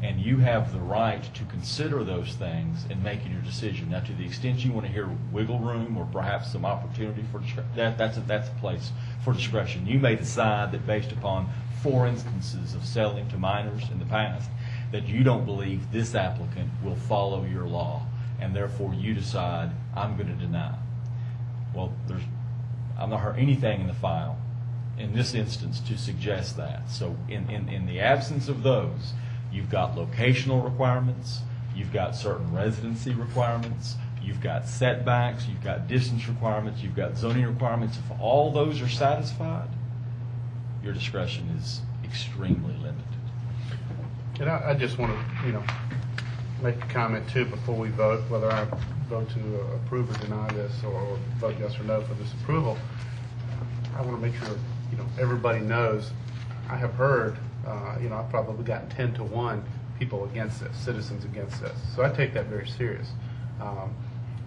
and you have the right to consider those things in making your decision. Now, to the extent you want to hear wiggle room or perhaps some opportunity for that's a place for discretion. You may decide that based upon 4 instances of selling to minors in the past, that you don't believe this applicant will follow your law, and therefore you decide, I'm going to deny. Well, I've not heard anything in the file in this instance to suggest that. So in the absence of those, you've got locational requirements, you've got certain residency requirements, you've got setbacks, you've got distance requirements, you've got zoning requirements. If all those are satisfied, your discretion is extremely limited. And I just want to, make a comment too before we vote, whether I vote to approve or deny this, or vote yes or no for this approval. I want to make sure, everybody knows. I have heard, I've probably gotten 10 to 1 people against this, citizens against this. So I take that very serious.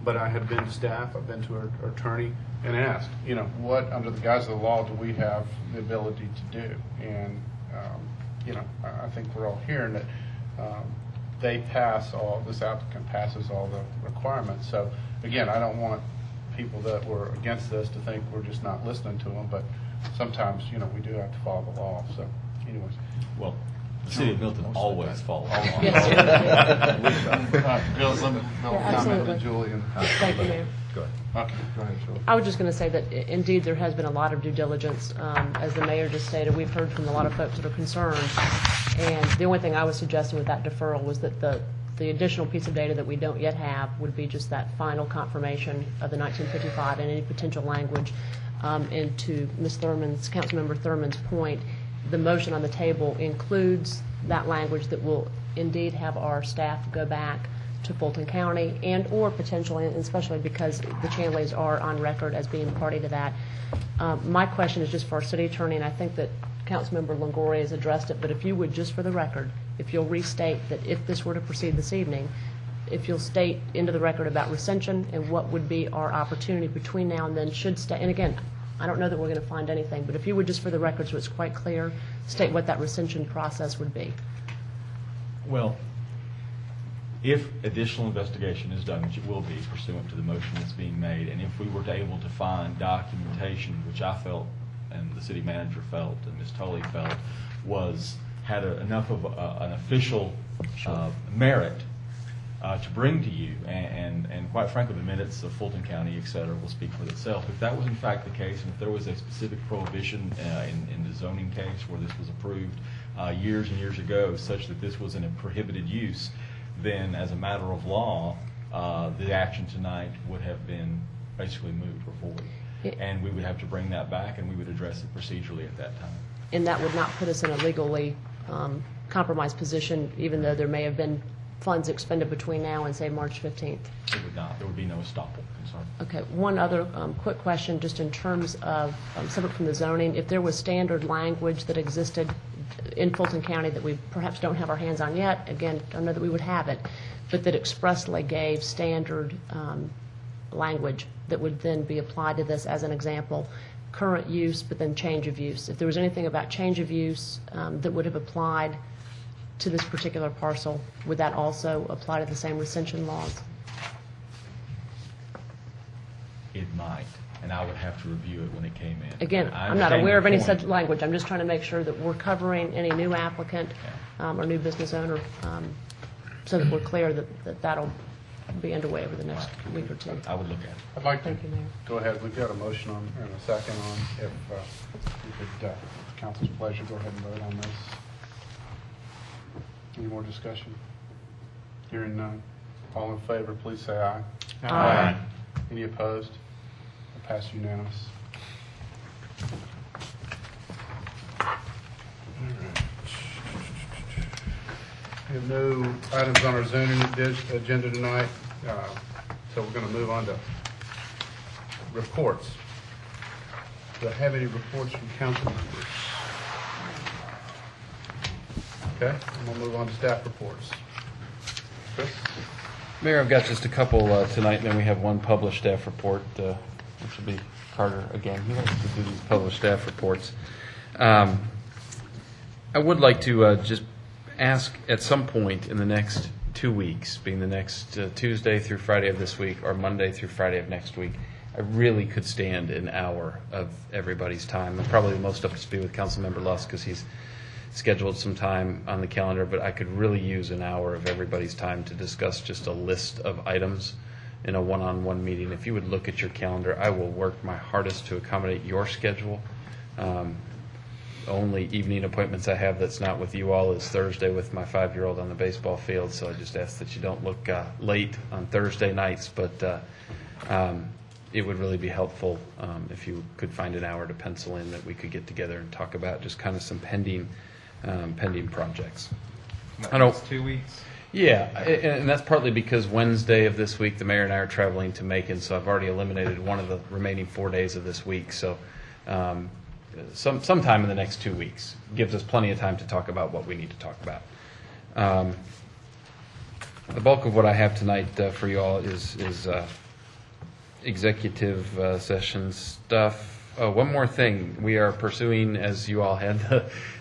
But I have been to staff, I've been to our attorney and asked, what under the guise of the law do we have the ability to do? And, I think we're all hearing that this applicant passes all the requirements. So again, I don't want people that were against this to think we're just not listening to them, but sometimes, we do have to follow the law. So anyways. Well, the city of Milton always follows the law. Bill's comment absolutely. to Julie. Thank you, Mayor. Go ahead. Okay, go ahead, Julie. I was just going to say that indeed there has been a lot of due diligence. As the mayor just stated, we've heard from a lot of folks that are concerned. And the only thing I was suggesting with that deferral was that the additional piece of data that we don't yet have would be just that final confirmation of the 1955 and any potential language. And to Ms. Thurman's, Councilmember Thurman's point, the motion on the table includes that language that will indeed have our staff go back to Fulton County and or potentially, and especially because the Chandleys are on record as being party to that. My question is just for our city attorney, and I think that Councilmember Longoria has addressed it, but if you would, just for the record, if you'll restate that if this were to proceed this evening, if you'll state into the record about recension and what would be our opportunity between now and then should stay, and again, I don't know that we're going to find anything, but if you would just for the record so it's quite clear, state what that recension process would be. Well, if additional investigation is done, which it will be pursuant to the motion that's being made, and if we were able to find documentation, which I felt and the city manager felt and Ms. Tully felt had enough of an official merit to bring to you, and quite frankly, the minutes of Fulton County, et cetera, will speak for itself. If that was in fact the case, and if there was a specific prohibition in the zoning case where this was approved years and years ago, such that this was in a prohibited use, then as a matter of law, the action tonight would have been basically moved or void. And we would have to bring that back, and we would address it procedurally at that time. And that would not put us in a legally compromised position, even though there may have been funds expended between now and, say, March 15th? It would not, there would be no estoppel concern. Okay, one other quick question, just in terms of, separate from the zoning, if there was standard language that existed in Fulton County that we perhaps don't have our hands on yet, again, don't know that we would have it, but that expressly gave standard language that would then be applied to this, as an example, current use, but then change of use. If there was anything about change of use that would have applied to this particular parcel, would that also apply to the same recension laws? It might, and I would have to review it when it came in. Again, I I'm not understand aware your of any point. such language. I'm just trying to make sure that we're covering any new applicant or new business owner, so that we're clear that that'll be underway over the next week or two. I would look at it. I'd like to Thank you, Mayor. go ahead. We've got a motion on, and a second on, if you could, council's pleasure, go ahead and vote on this. Any more discussion? Hearing none. All in favor, please say aye. Aye. Any opposed? Pass unanimous. We have no items on our zoning agenda tonight, so we're going to move on to reports. Do I have any reports from council members? Okay, I'm going to move on to staff reports. Chris? Mayor, I've got just a couple tonight, and then we have one published staff report, which will be Carter again. He likes to do these published staff reports. I would like to just ask at some point in the next 2 weeks, being the next Tuesday through Friday of this week or Monday through Friday of next week, I really could stand an hour of everybody's time. I'm probably most up to speed with Councilmember Lusk because he's scheduled some time on the calendar, but I could really use an hour of everybody's time to discuss just a list of items in a one-on-one meeting. If you would look at your calendar, I will work my hardest to accommodate your schedule. Only evening appointments I have that's not with you all is Thursday with my 5-year-old on the baseball field, so I just ask that you don't look late on Thursday nights, but it would really be helpful if you could find an hour to pencil in that we could get together and talk about just kind of some pending projects. I don't. 2 weeks? Yeah, and that's partly because Wednesday of this week, the mayor and I are traveling to Macon, so I've already eliminated one of the remaining 4 days of this week. So sometime in the next 2 weeks gives us plenty of time to talk about what we need to talk about. The bulk of what I have tonight for you all is executive session stuff. Oh, one more thing. We are pursuing, as you all had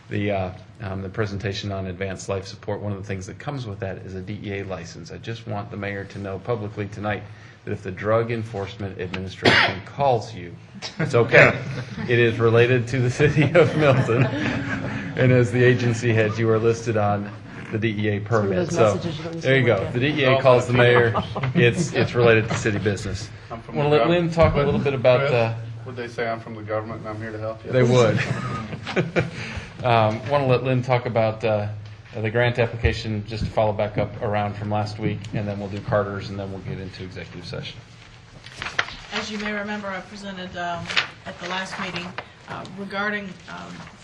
the presentation on advanced life support. One of the things that comes with that is a DEA license. I just want the mayor to know publicly tonight that if the Drug Enforcement Administration calls you, it's okay. It is related to the city of Milton. And as the agency head, you are listed on the DEA permit. So there you go. The DEA calls the mayor. It's related to city business. I'm from Want the to let Lynn talk a little bit about would they say I'm from the government and I'm here to help you? They would. Want to let Lynn talk about the grant application, just to follow back up around from last week, and then we'll do Carter's, and then we'll get into executive session. As you may remember, I presented at the last meeting regarding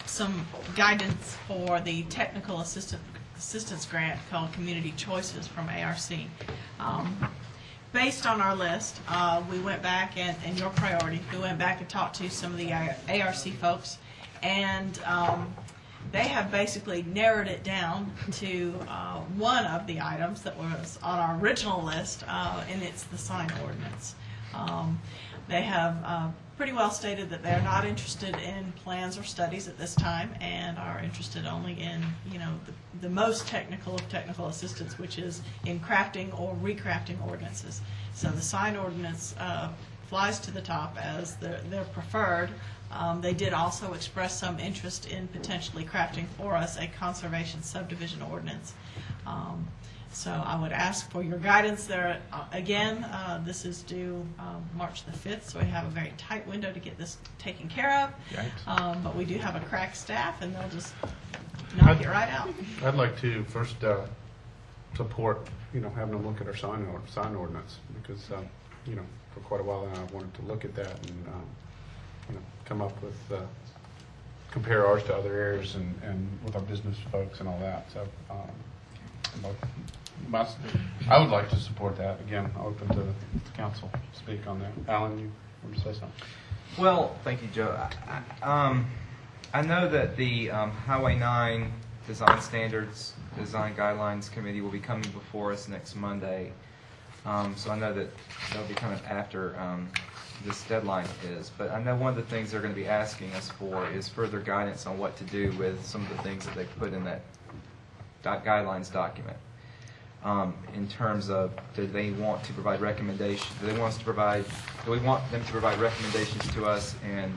some guidance for the technical assistance grant called Community Choices from ARC. Based on our list, we went back and your priority, we went back and talked to some of the ARC folks, and they have basically narrowed it down to one of the items that was on our original list, and it's the sign ordinance. They have pretty well stated that they're not interested in plans or studies at this time, and are interested only in, the most technical of technical assistance, which is in crafting or recrafting ordinances. So the sign ordinance flies to the top as their preferred. They did also express some interest in potentially crafting for us a conservation subdivision ordinance. So I would ask for your guidance there. Again, this is due March the 5th, so we have a very tight window to get this taken care of. But we do have a crack staff, and they'll just knock it right out. I'd like to first support, having a look at our sign ordinance, because, for quite a while now I've wanted to look at that and, come up with, compare ours to other areas and with our business folks and all that. So I would like to support that. Again, open to the council to speak on that. Alan, you want to say something? Well, thank you, Joe. I know that the Highway 9 Design Standards, Design Guidelines Committee will be coming before us next Monday. So I know that they'll be coming after this deadline is. But I know one of the things they're going to be asking us for is further guidance on what to do with some of the things that they put in that guidelines document. In terms of, do they want to provide recommendations? Do we want them to provide recommendations to us and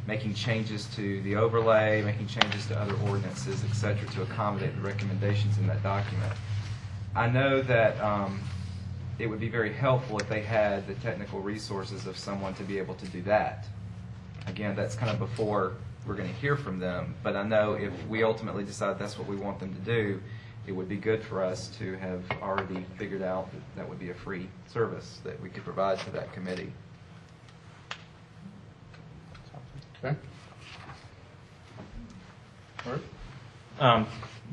making changes to the overlay, making changes to other ordinances, et cetera, to accommodate the recommendations in that document? I know that it would be very helpful if they had the technical resources of someone to be able to do that. Again, that's kind of before we're going to hear from them, but I know if we ultimately decide that's what we want them to do, it would be good for us to have already figured out that that would be a free service that we could provide to that committee. Okay.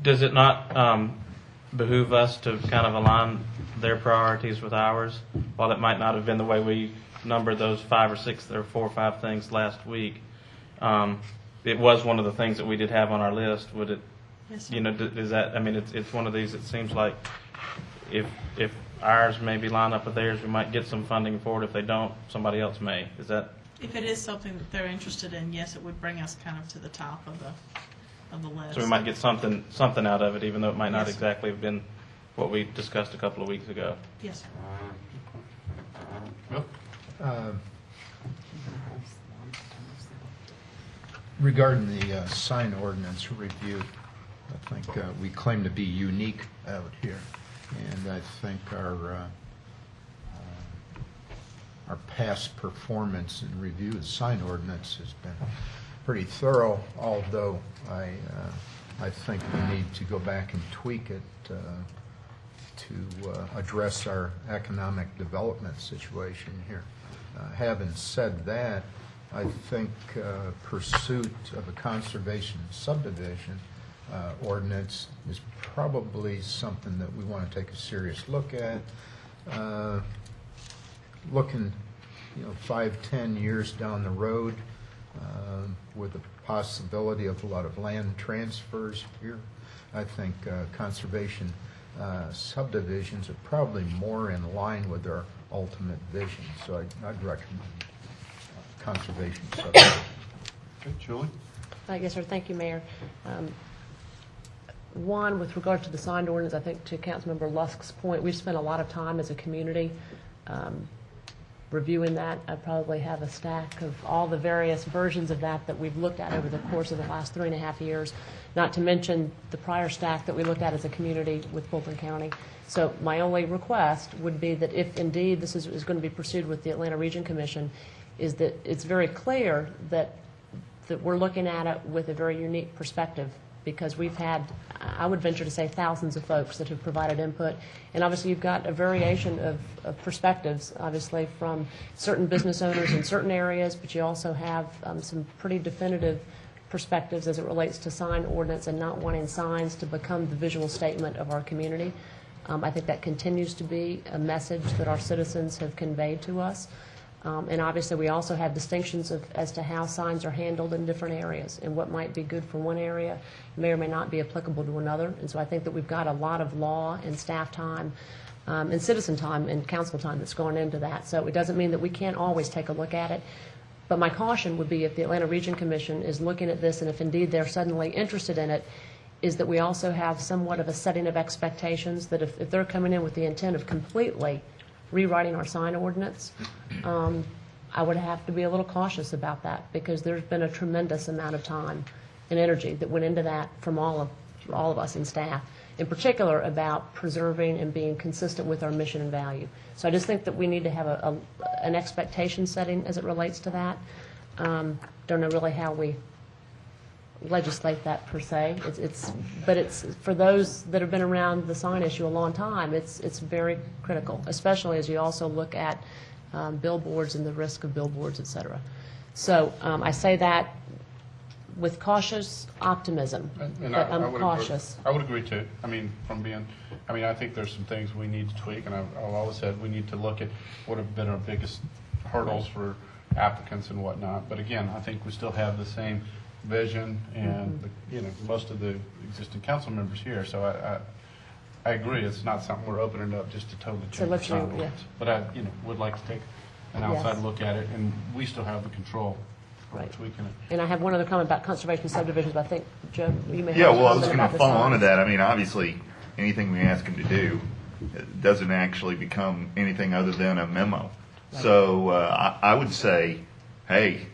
Does it not behoove us to kind of align their priorities with ours? While it might not have been the way we numbered those 5 or 6 or 4 or 5 things last week, it was one of the things that we did have on our list. Would it? Yes, You know, is that? I mean, it's one of these. It seems like if ours maybe line up with theirs, we might get some funding for it. If they don't, somebody else may. Is that? If it is something that they're interested in, yes, it would bring us kind of to the top of the list. So we might get something out of it, even though it might not Yes. exactly have been what we discussed a couple of weeks ago. Yes. Regarding the sign ordinance review, I think we claim to be unique out here, and I think our past performance in review of the sign ordinance has been pretty thorough, although I think we need to go back and tweak it to address our economic development situation here. Having said that, I think pursuit of a conservation subdivision ordinance is probably something that we want to take a serious look at. Looking, 5-10 years down the road, with the possibility of a lot of land transfers here, I think conservation subdivisions are probably more in line with our ultimate vision. So I'd recommend conservation subdivision. Okay, Julie? Yes, sir. Thank you, Mayor. One, with regard to the signed ordinance, I think to Councilmember Lusk's point, we've spent a lot of time as a community reviewing that. I probably have a stack of all the various versions of that we've looked at over the course of the last 3.5 years, not to mention the prior stack that we looked at as a community with Fulton County. So my only request would be that if indeed this is going to be pursued with the Atlanta Region Commission, is that it's very clear that we're looking at it with a very unique perspective, because we've had, I would venture to say, thousands of folks that have provided input. And obviously you've got a variation of perspectives, obviously, from certain business owners in certain areas, but you also have some pretty definitive perspectives as it relates to sign ordinance and not wanting signs to become the visual statement of our community. I think that continues to be a message that our citizens have conveyed to us. And obviously, we also have distinctions as to how signs are handled in different areas, and what might be good for one area may or may not be applicable to another. And so I think that we've got a lot of law and staff time and citizen time and council time that's going into that. So it doesn't mean that we can't always take a look at it. But my caution would be, if the Atlanta Region Commission is looking at this, and if indeed they're suddenly interested in it, is that we also have somewhat of a setting of expectations that if they're coming in with the intent of completely rewriting our sign ordinance, I would have to be a little cautious about that, because there's been a tremendous amount of time and energy that went into that from all of us in staff, in particular about preserving and being consistent with our mission and value. So I just think that we need to have an expectation setting as it relates to that. Don't know really how we legislate that per se. But it's for those that have been around the sign issue a long time. It's very critical, especially as you also look at billboards and the risk of billboards, et cetera. So I say that with cautious optimism, And but I I'm would agree- cautious. I would agree too. I mean, I think there's some things we need to tweak, and I've always said we need to look at what have been our biggest hurdles for applicants and whatnot. But again, I think we still have the same vision and, most of the existing council members here. So I agree, it's not something we're opening up just to totally So change the let's sign do- yeah. ordinance. But I, would like to take an outside Yes. look at it, and we still have the control of Right. tweaking it. And I have one other comment about conservation subdivisions, but I think, Joe, you may have Yeah, a well, I was comment going about to the follow on to signs. that. I mean, obviously, anything we ask them to do doesn't actually become anything other than a memo. So I would say, hey,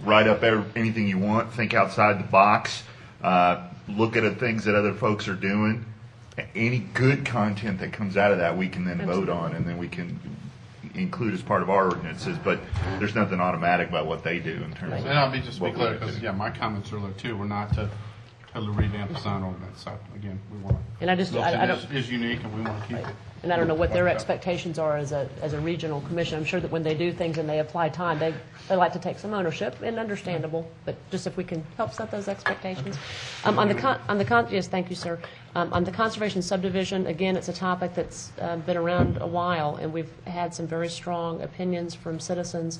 write up anything you want, think outside the box, look at the things that other folks are doing. Any good content that comes out of that, we can then vote on, and then we can include as part of our ordinances. But there's nothing automatic about what they do in terms of. And I'll just be what we clear, do. because, my comments earlier too were not to totally revamp the sign ordinance. So again, we want to. And I just- I don't- is unique, and we want to keep it. And I don't know what their expectations are as a regional commission. I'm sure that when they do things and they apply time, they like to take some ownership, and understandable, but just if we can help set those expectations. Yes, thank you, sir. On the conservation subdivision, again, it's a topic that's been around a while, and we've had some very strong opinions from citizens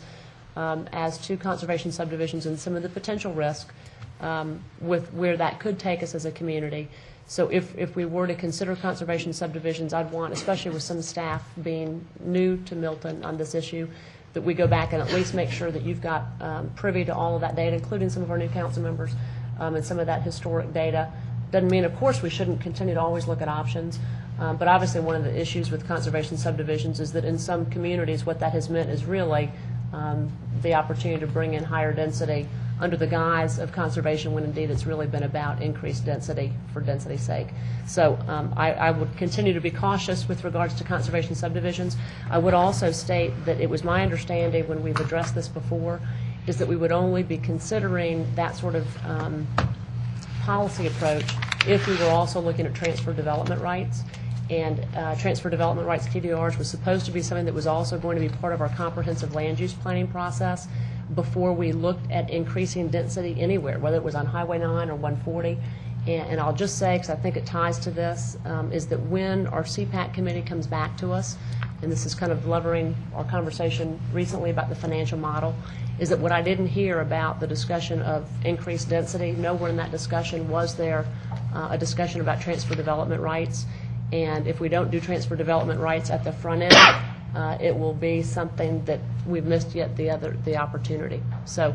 as to conservation subdivisions and some of the potential risk with where that could take us as a community. So if we were to consider conservation subdivisions, I'd want, especially with some staff being new to Milton on this issue, that we go back and at least make sure that you've got privy to all of that data, including some of our new council members, and some of that historic data. Doesn't mean, of course, we shouldn't continue to always look at options, but obviously one of the issues with conservation subdivisions is that in some communities what that has meant is really the opportunity to bring in higher density under the guise of conservation, when indeed it's really been about increased density for density's sake. So I would continue to be cautious with regards to conservation subdivisions. I would also state that it was my understanding when we've addressed this before is that we would only be considering that sort of policy approach if we were also looking at transfer development rights. And transfer development rights, TDRs, was supposed to be something that was also going to be part of our comprehensive land use planning process before we looked at increasing density anywhere, whether it was on Highway 9 or 140. And I'll just say, because I think it ties to this, is that when our CPAC committee comes back to us, and this is kind of levering our conversation recently about the financial model, is that what I didn't hear about the discussion of increased density, nowhere in that discussion was there a discussion about transfer development rights. And if we don't do transfer development rights at the front end, it will be something that we've missed yet the opportunity. So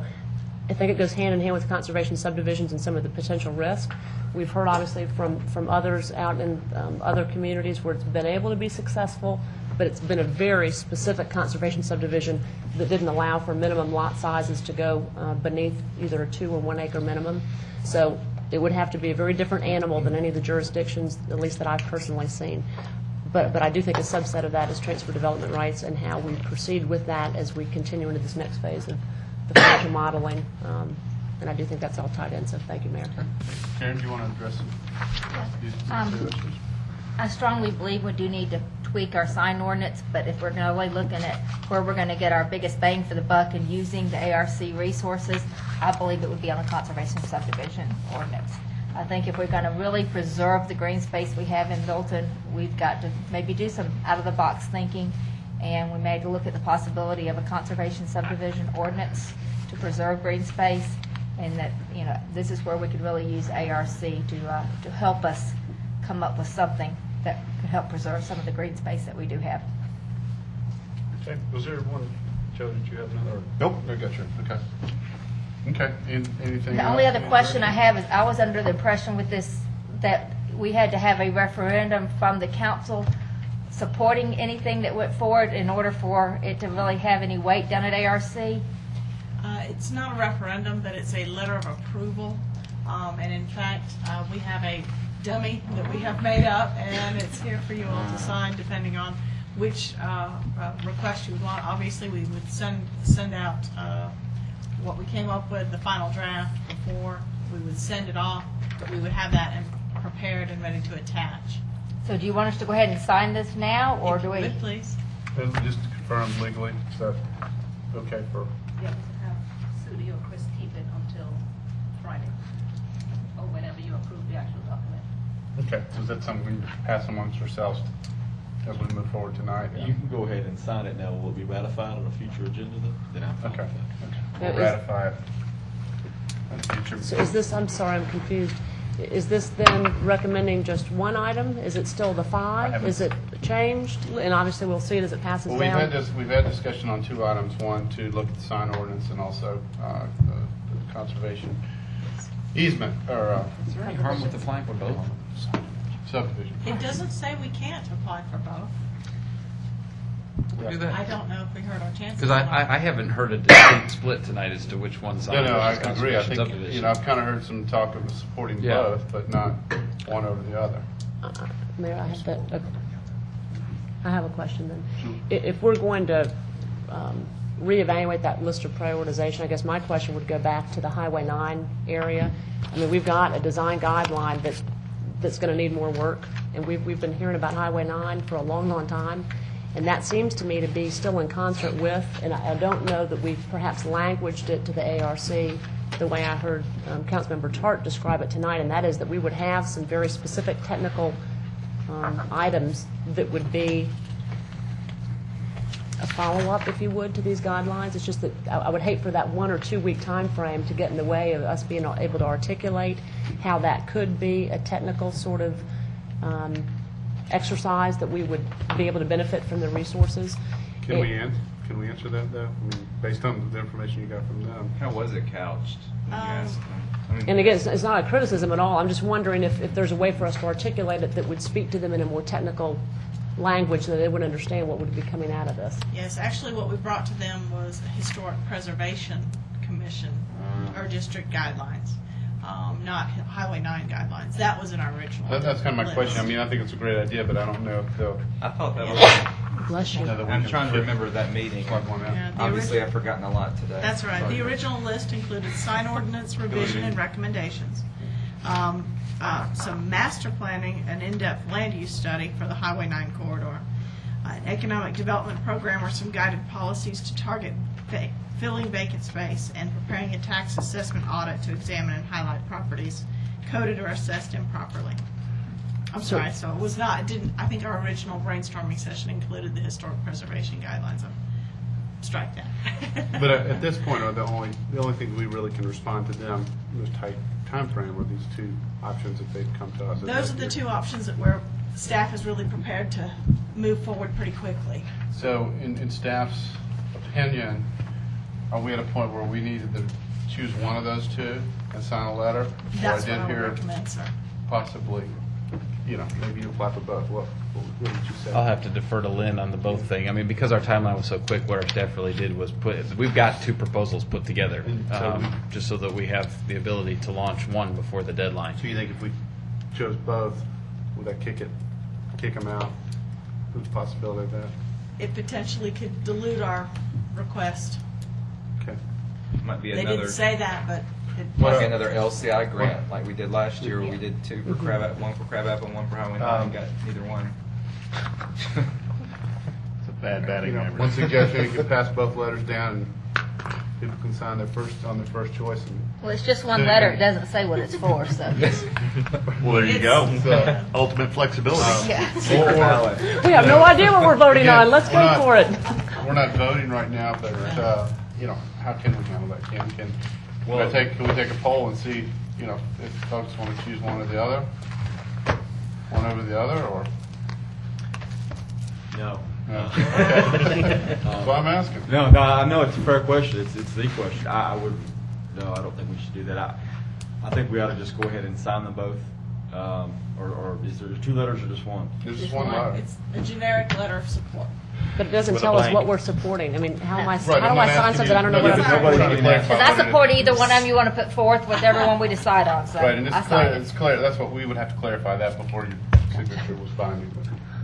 I think it goes hand in hand with conservation subdivisions and some of the potential risk. We've heard obviously from others out in other communities where it's been able to be successful, but it's been a very specific conservation subdivision that didn't allow for minimum lot sizes to go beneath either a 2 or 1 acre minimum. So it would have to be a very different animal than any of the jurisdictions, at least that I've personally seen. But I do think a subset of that is transfer development rights and how we proceed with that as we continue into this next phase of the financial modeling. And I do think that's all tied in, so thank you, Mayor. Karen, do you want to address these two issues? I strongly believe we do need to tweak our sign ordinance, but if we're really looking at where we're going to get our biggest bang for the buck and using the ARC resources, I believe it would be on the conservation subdivision ordinance. I think if we're going to really preserve the green space we have in Milton, we've got to maybe do some out-of-the-box thinking, and we may have to look at the possibility of a conservation subdivision ordinance to preserve green space, and that, this is where we could really use ARC to help us come up with something that could help preserve some of the green space that we do have. Okay, was there one, Joe, did you have another? Nope. I got you, okay. Okay, anything The else? only other question I have is, I was under the impression with this that we had to have a referendum from the council supporting anything that went forward in order for it to really have any weight down at ARC. It's not a referendum, but it's a letter of approval. And in fact, we have a dummy that we have made up, and it's here for you all to sign depending on which request you would want. Obviously, we would send out what we came up with, the final draft, before we would send it off, but we would have that prepared and ready to attach. So do you want us to go ahead and sign this now, or do we? Would, please. And just to confirm legally, is that okay for? Yeah, we can have Sudi or Chris keep it until Okay, so is that something we can pass amongst ourselves as we move forward tonight? You can go ahead and sign it now. Will it be ratified on a future agenda though? Then I'm fine Okay. with that. We'll Now, is- ratify it in the future. So is this, I'm sorry, I'm confused. Is this then recommending just one item? Is it still the I five? haven't- Is it changed? And obviously, we'll see it as it passes Well, down. we've had discussion on two items. One, to look at the sign ordinance and also the conservation easement, or Is there any harm with applying for both? subdivision. It doesn't say we can't apply for both. Do that. I don't know if we heard our chances. Because I haven't heard a distinct split tonight as to which one's on. No, I versus agree. I conservation think, subdivision. I've kind of heard some talk of supporting Yeah. both, but not one over the other. Mayor, I have a question then. If we're going to reevaluate that list of prioritization, I guess my question would go back to the Highway 9 area. I mean, we've got a design guideline that's going to need more work, and we've been hearing about Highway 9 for a long, long time, and that seems to me to be still in concert with, and I don't know that we've perhaps languaged it to the ARC the way I heard Councilmember Tart describe it tonight, and that is that we would have some very specific technical items that would be a follow-up, if you would, to these guidelines. It's just that I would hate for that 1 or 2 week time frame to get in the way of us being able to articulate how that could be a technical sort of exercise that we would be able to benefit from the resources. Can we answer that, though? I mean, based on the information you got from them. How was it couched? when you asked them? I mean, And again, it's not a criticism at all. I'm just wondering if there's a way for us to articulate it that would speak to them in a more technical language so that they would understand what would be coming out of this. Yes, actually, what we brought to them was a Historic Preservation Commission, or district guidelines, not Highway 9 guidelines. That was in our original That's kind of my list. question. I mean, I think it's a great idea, but I don't know if they'll. I thought that was. Bless you. I'm trying to remember that meeting. Yeah, the Obviously, origi- I've forgotten a lot today. That's right. The original list included sign ordinance, revision, and recommendations. Some master planning, an in-depth land use study for the Highway 9 corridor, an economic development program or some guided policies to target filling vacant space, and preparing a tax assessment audit to examine and highlight properties coded or assessed improperly. I'm sorry, so it was not, it didn't, I think our original brainstorming session included the historic preservation guidelines. Strike that. But at this point, the only thing we really can respond to them in this tight timeframe are these two options that they've come to us. Those are the two options that staff is really prepared to move forward pretty quickly. So in staff's opinion, are we at a point where we needed to choose one of those two and sign a letter? That's or what I would hear recommend, sir. possibly, maybe you apply for both. What did you say? I'll have to defer to Lynn on the both thing. I mean, because our timeline was so quick, what our staff really did was we've got two proposals put together, just so that we have the ability to launch one before the deadline. So you think if we chose both, would that kick them out? Who's the possibility of that? It potentially could dilute our request. Okay. Might be They another. didn't say that, but Might be another LCI grant like we did last year. Where we did two for Crab Apple, one for Crab Apple, and one for Highway 9. And got neither one. It's a bad batting average. One suggestion, you could pass both letters down and people can sign their first choice. Well, it's just one letter. It doesn't say what it's for, so. Well, there you go. Ultimate flexibility. Yeah. Secret ballot. We have no idea what we're voting Again, on. Let's go for it. We're not voting right now, but, how can we handle that? Can we take a poll and see, if folks want to choose one or the other? One over the other, or? No. Okay. That's what I'm asking. No, I know it's a fair question. It's the question. I don't think we should do that. I think we ought to just go ahead and sign them both. Or is there two letters or just one? There's just one letter. It's a generic letter of support. But it doesn't With a tell us blank. what we're supporting. I mean, how do I I'm sign not asking something you- I don't know what I'm nobody- supporting? nobody- Because I support either one of them you want to put forth with everyone we decide on, so. Right, and I sign it. it's clear, that's what we would have to clarify that before your signature was binding.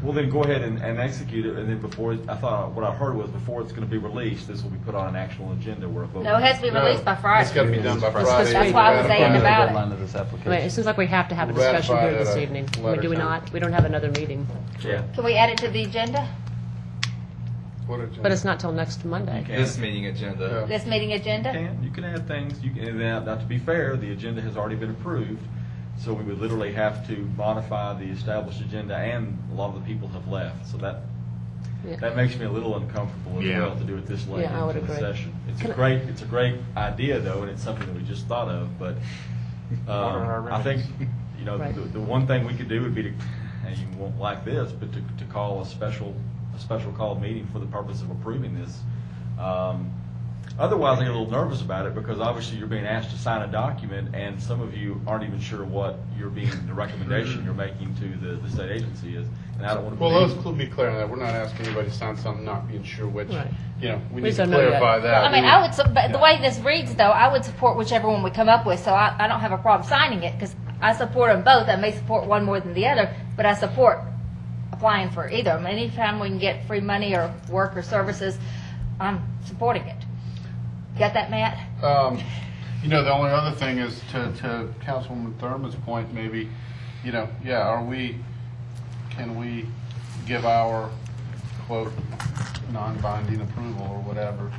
Well, then go ahead and execute it, and then what I heard was before it's going to be released, this will be put on an actual agenda where a vote. No, it has to be released by Friday. It's got to be done by That's Friday. That's why I was saying Ratify about it. Deadline of this I mean, application. it seems like we have to have a discussion Ratify here it this at a evening. letter Do we time. not? We don't have another meeting. Yeah. Can we add it to the agenda? What agenda? But it's not till next Monday. This meeting agenda. This meeting agenda? You can add things. And then, now, to be fair, the agenda has already been approved. So we would literally have to modify the established agenda, and a lot of the people have left. So that makes me a little uncomfortable as well to do it this late Yeah, I would into the agree. session. It's a great idea though, and it's something that we just thought of. But I think Right. the one thing we could do would be to, and you won't like this, but to call a special call meeting for the purpose of approving this. Otherwise, I get a little nervous about it because obviously you're being asked to sign a document, and some of you aren't even sure what the recommendation you're making to the state agency is, and I don't want to. Well, let's be clear on that. We're not asking anybody to sign something not being sure which, Right. we need to clarify that. I mean, but the way this reads, though, I would support whichever one we come up with, so I don't have a problem signing it, because I support them both. I may support one more than the other, but I support applying for either. I mean, anytime we can get free money or work or services, I'm supporting it. Got that, Matt? The only other thing is to Councilwoman Thurman's point, maybe, can we give our, quote, non-binding approval or whatever,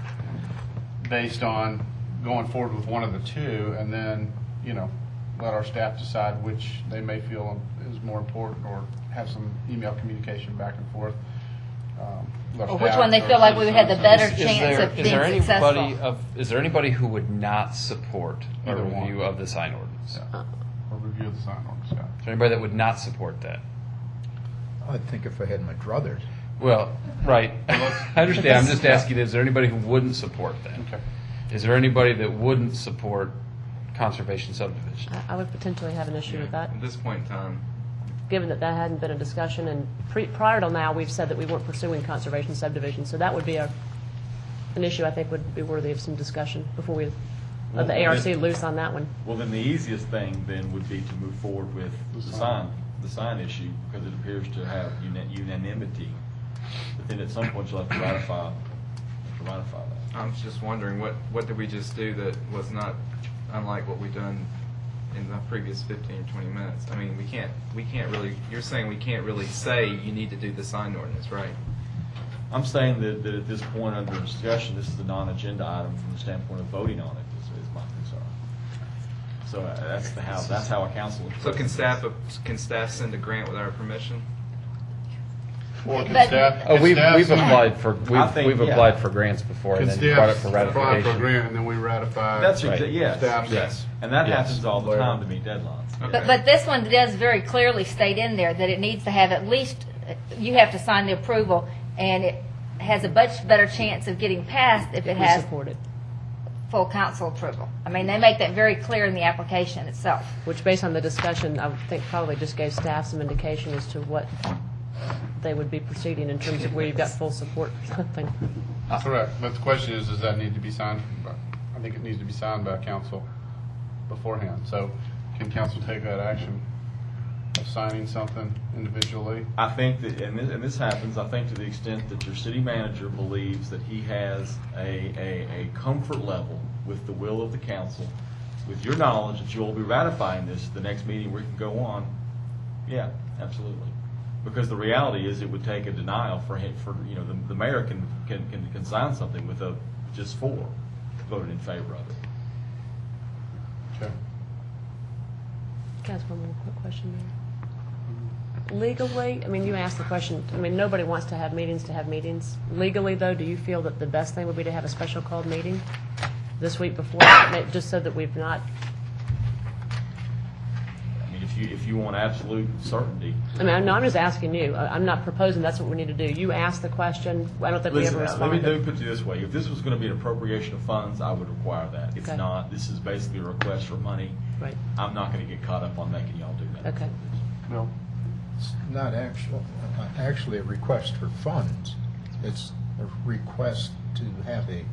based on going forward with one of the two, and then, let our staff decide which they may feel is more important, or have some email communication back and forth. Or which one they feel like we would have the better chance of being successful. Is there anybody who would not support a Either review one. of the sign ordinance? Or review the sign ordinance, yeah. Is there anybody that would not support that? I think if I had my druthers. Well, right. I understand. I'm just asking, is there anybody who wouldn't support that? Okay. Is there anybody that wouldn't support conservation subdivision? I would potentially have an issue with that, At this point in time, given that hadn't been a discussion, and prior to now, we've said that we weren't pursuing conservation subdivision, so that would be an issue I think would be worthy of some discussion before we let the ARC loose on that one. Well, then the easiest thing then would be to move forward with the sign issue, because it appears to have unanimity. But then at some point you'll have to ratify that. I'm just wondering, what did we just do that was not unlike what we've done in the previous 15 or 20 minutes? I mean, we can't really, you're saying we can't really say you need to do the sign ordinance, right? I'm saying that at this point under discussion, this is a non-agenda item from the standpoint of voting on it, is my concern. So that's how a council. So can staff send a grant with our permission? Or can But- staff? We've staff applied for I think, we've yeah. applied for grants before Can and then brought it staff for apply for a ratification. grant, and then we ratify? That's Right. yes, Staff. yes, and that Yes. happens all the time to meet deadlines. But this one does very clearly state in there that it needs to have at least, you have to sign the approval, and it has a much better chance of getting passed if it We has support it, full council approval. I mean, they make that very clear in the application itself. which based on the discussion, I would think probably just gave staff some indication as to what they would be proceeding in terms of where you've got full support for something. Correct, but the question is, does that need to be signed? I think it needs to be signed by council beforehand. So can council take that action of signing something individually? I think that, and this happens, I think to the extent that your city manager believes that he has a comfort level with the will of the council, with your knowledge that you'll be ratifying this at the next meeting where it can go on, yeah, absolutely. Because the reality is it would take a denial for him, the mayor can sign something with just 4 voted in favor of it. Okay. Can I ask one more quick question, Mayor? Legally, I mean, you asked the question, I mean, nobody wants to have meetings. Legally, though, do you feel that the best thing would be to have a special called meeting this week before, just so that we've not, I mean, if you want absolute certainty. I mean, I'm just asking you. I'm not proposing that's what we need to do. You asked the question. I don't think we ever Listen, let me responded. put it this way. If this was going to be an appropriation of funds, I would require that. It's Okay. not. This is basically a request for money. Right. I'm not going to get caught up on making y'all do that. Okay. No. It's not actually a request for funds. It's a request to have a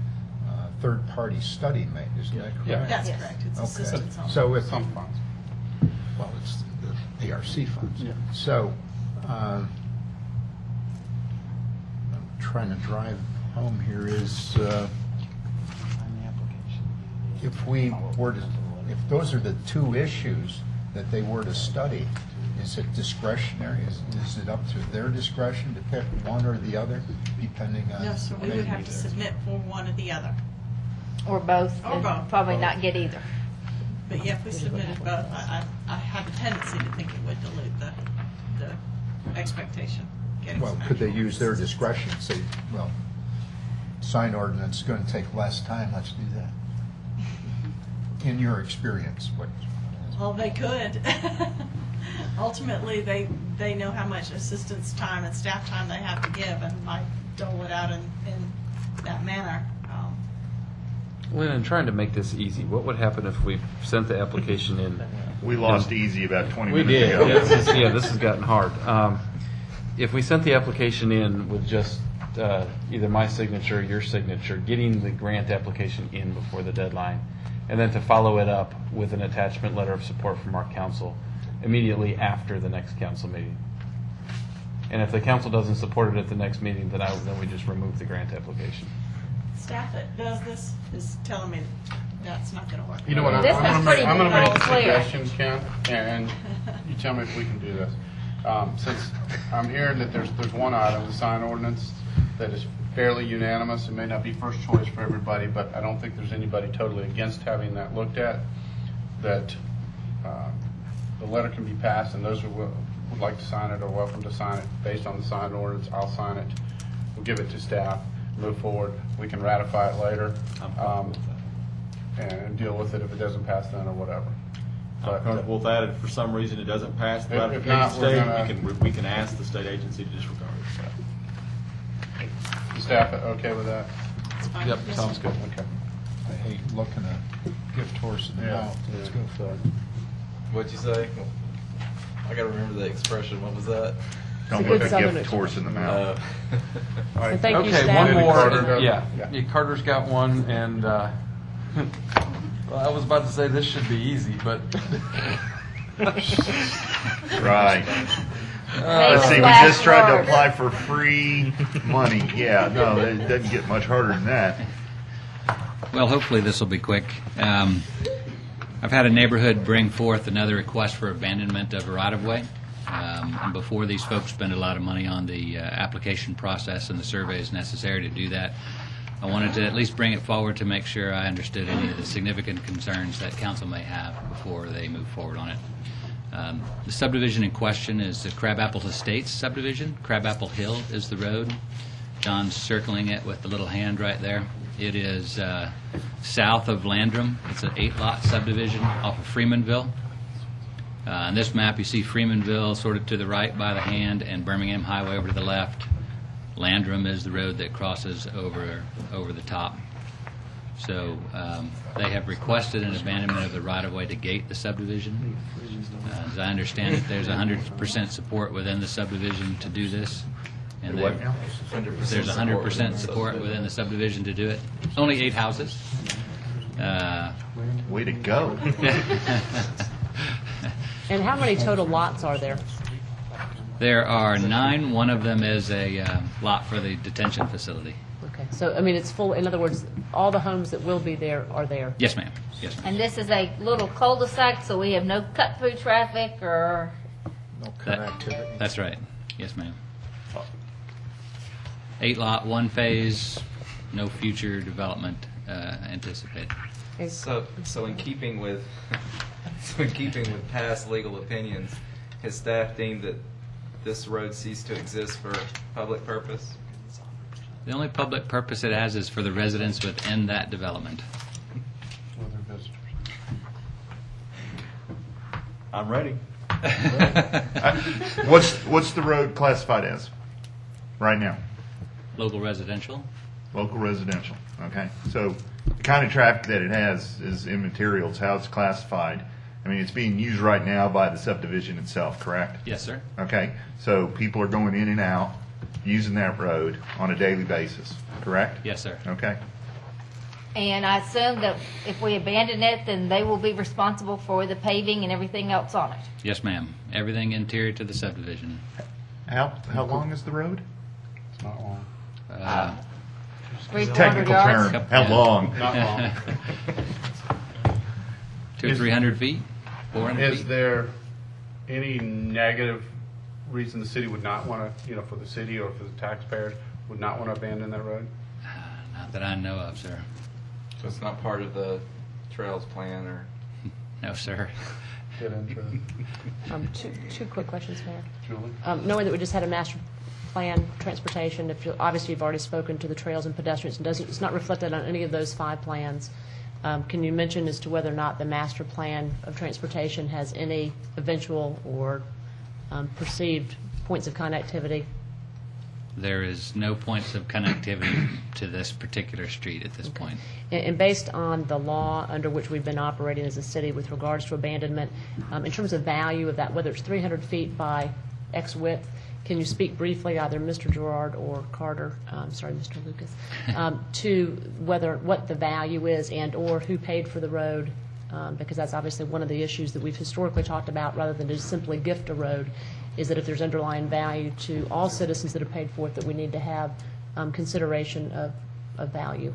third-party study made, isn't that correct? Yeah. That's Yes. correct. It's Okay. assistance only. So if, Some funds. well, it's the ARC funds. Yeah. So, I'm trying to drive home here is, if those are the 2 issues that they were to study, is it discretionary? Is it up to their discretion to pick one or the other, depending on? No, so we would have to submit for one or the other. Or both, Or and both. probably not get either. But yeah, if we submitted both, I have a tendency to think it would dilute the expectation. Getting Well, some could they actual use their witnesses. discretion, say, well, sign ordinance is going to take less time, let's do that? In your experience, what? Well, they could. Ultimately, they know how much assistance time and staff time they have to give, and might dole it out in that manner. Lynn, in trying to make this easy, what would happen if we sent the application in? We lost easy about 20 We minutes did. ago. Yeah, this has gotten hard. If we sent the application in with just either my signature or your signature, getting the grant application in before the deadline, and then to follow it up with an attachment letter of support from our council immediately after the next council meeting. And if the council doesn't support it at the next meeting, then we just remove the grant application. Staff that does this is telling me that's not going to work. You know what, I'm This is going to pretty make a clear. suggestion, Ken, and you tell me if we can do this. Since I'm hearing that there's one item, the sign ordinance, that is fairly unanimous, it may not be first choice for everybody, but I don't think there's anybody totally against having that looked at, that the letter can be passed, and those who would like to sign it are welcome to sign it based on the sign ordinance. I'll sign it. We'll give it to staff, move forward. We can ratify it later and deal with it if it doesn't pass then or whatever. I'm comfortable with that. If for some reason it doesn't pass the If not, we're ratification gonna- stage, we can ask the state agency to disregard it. Staff okay with that? fine. Yep, Yes, sounds sir. good. Okay. I hate looking a gift horse in the Yeah. mouth. Let's go for it. What'd you say? I gotta remember the expression. What was that? Don't It's a look good a Southern gift horse in the mouth. All right. And thank you, Okay, staff. one more. Carter, Yeah, yeah. Carter's got one, and well, I was about to say this should be easy, but Right. Let's see, we last just tried to word. apply for free money. Yeah, no, it doesn't get much harder than that. Well, hopefully this will be quick. I've had a neighborhood bring forth another request for abandonment of a right-of-way. And before these folks spend a lot of money on the application process and the surveys necessary to do that, I wanted to at least bring it forward to make sure I understood any of the significant concerns that council may have before they move forward on it. The subdivision in question is the Crabapple Estates subdivision. Crabapple Hill is the road. John's circling it with the little hand right there. It is south of Landrum. It's an 8-lot subdivision off of Freemanville. On this map, you see Freemanville sort of to the right by the hand and Birmingham Highway over to the left. Landrum is the road that crosses over the top. So they have requested an abandonment of the right-of-way to gate the subdivision. As I understand it, there's 100% support within the subdivision to do this. And What now? there's 100% support within the subdivision to do it. Only 8 houses. Way to go. And how many total lots are there? There are 9. One of them is a lot for the detention facility. Okay, so, I mean, it's full, in other words, all the homes that will be there are there? Yes, ma'am. Yes, ma'am. And this is a little cul-de-sac, so we have no cut-through traffic or, No That- connectivity. That's right. Yes, ma'am. 8 lot, 1 phase, no future development anticipated. So in keeping with past legal opinions, has staff deemed that this road ceased to exist for public purpose? The only public purpose it has is for the residents within that development. I'm ready. What's the road classified as right now? Local residential. Local residential, okay. So the kind of traffic that it has is immaterial. It's how it's classified. I mean, it's being used right now by the subdivision itself, correct? Yes, sir. Okay, so people are going in and out, using that road on a daily basis, correct? Yes, sir. Okay. and I assume that if we abandon it, then they will be responsible for the paving and everything else on it. Yes, ma'am. Everything interior to the subdivision. How long is the road? It's not long. 300 Technical yards? term, how long? Not long. 200 or 300 feet? 400 Is feet? there any negative reason the city would not want to, for the city or for the taxpayers, would not want to abandon that road? Not that I know of, sir. So it's not part of the trails plan or? No, sir. Good intro. Two quick questions, Mayor. Julie? Knowing that we just had a master plan transportation, obviously you've already spoken to the trails and pedestrians, and it's not reflected on any of those 5 plans. Can you mention as to whether or not the master plan of transportation has any eventual or perceived points of connectivity? There is no points of connectivity to this particular street at this point. And based on the law under which we've been operating as a city with regards to abandonment, in terms of value of that, whether it's 300 feet by X width, can you speak briefly, either Mr. Gerard or Carter, Mr. Lucas, to what the value is and or who paid for the road? Because that's obviously one of the issues that we've historically talked about, rather than just simply gift a road, is that if there's underlying value to all citizens that have paid for it, that we need to have consideration of value.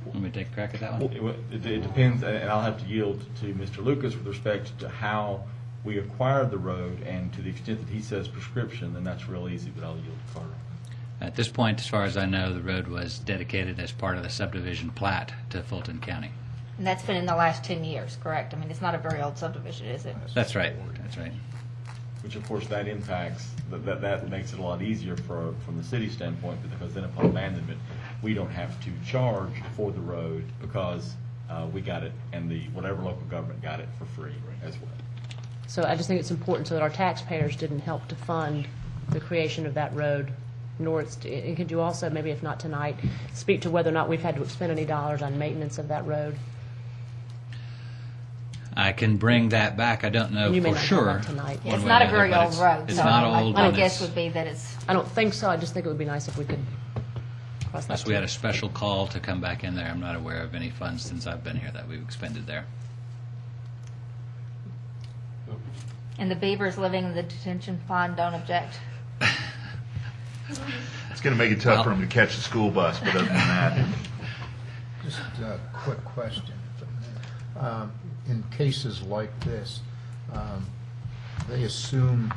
Let me take a crack at that one. It depends, and I'll have to yield to Mr. Lucas with respect to how we acquired the road, and to the extent that he says prescription, then that's real easy, but I'll yield to Carter. At this point, as far as I know, the road was dedicated as part of the subdivision plat to Fulton County. And that's been in the last 10 years, correct? I mean, it's not a very old subdivision, is it? That's right. That's right. Which, of course, that impacts, that makes it a lot easier from the city standpoint, because then upon abandonment, we don't have to charge for the road because we got it, and whatever local government got it for free as well. So I just think it's important so that our taxpayers didn't help to fund the creation of that road. And could you also, maybe if not tonight, speak to whether or not we've had to expend any dollars on maintenance of that road? I can bring that back. I don't know You may for not have sure. that tonight. Yeah, it's not a very old road. It's so not old. My and guess it's- would be that it's, I don't think so. I just think it would be nice if we could cross that. Unless we had a special call to come back in there, I'm not aware of any funds since I've been here that we've expended there. and the beavers living in the detention pond don't object. It's going to make it tough for them to catch the school bus, but other than that. Just a quick question. In cases like this, they assume,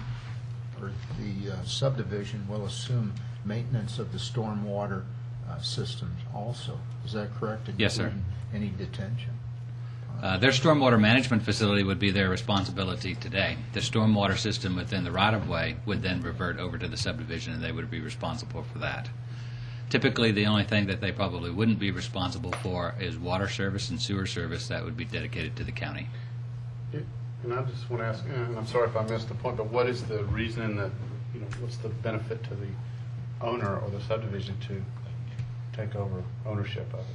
or the subdivision will assume maintenance of the stormwater systems also. Is that correct? Yes, sir. Including any detention? Their stormwater management facility would be their responsibility today. The stormwater system within the right-of-way would then revert over to the subdivision, and they would be responsible for that. Typically, the only thing that they probably wouldn't be responsible for is water service and sewer service that would be dedicated to the county. And I just want to ask, and I'm sorry if I missed the point, but what is the reason that, what's the benefit to the owner or the subdivision to take over ownership of it?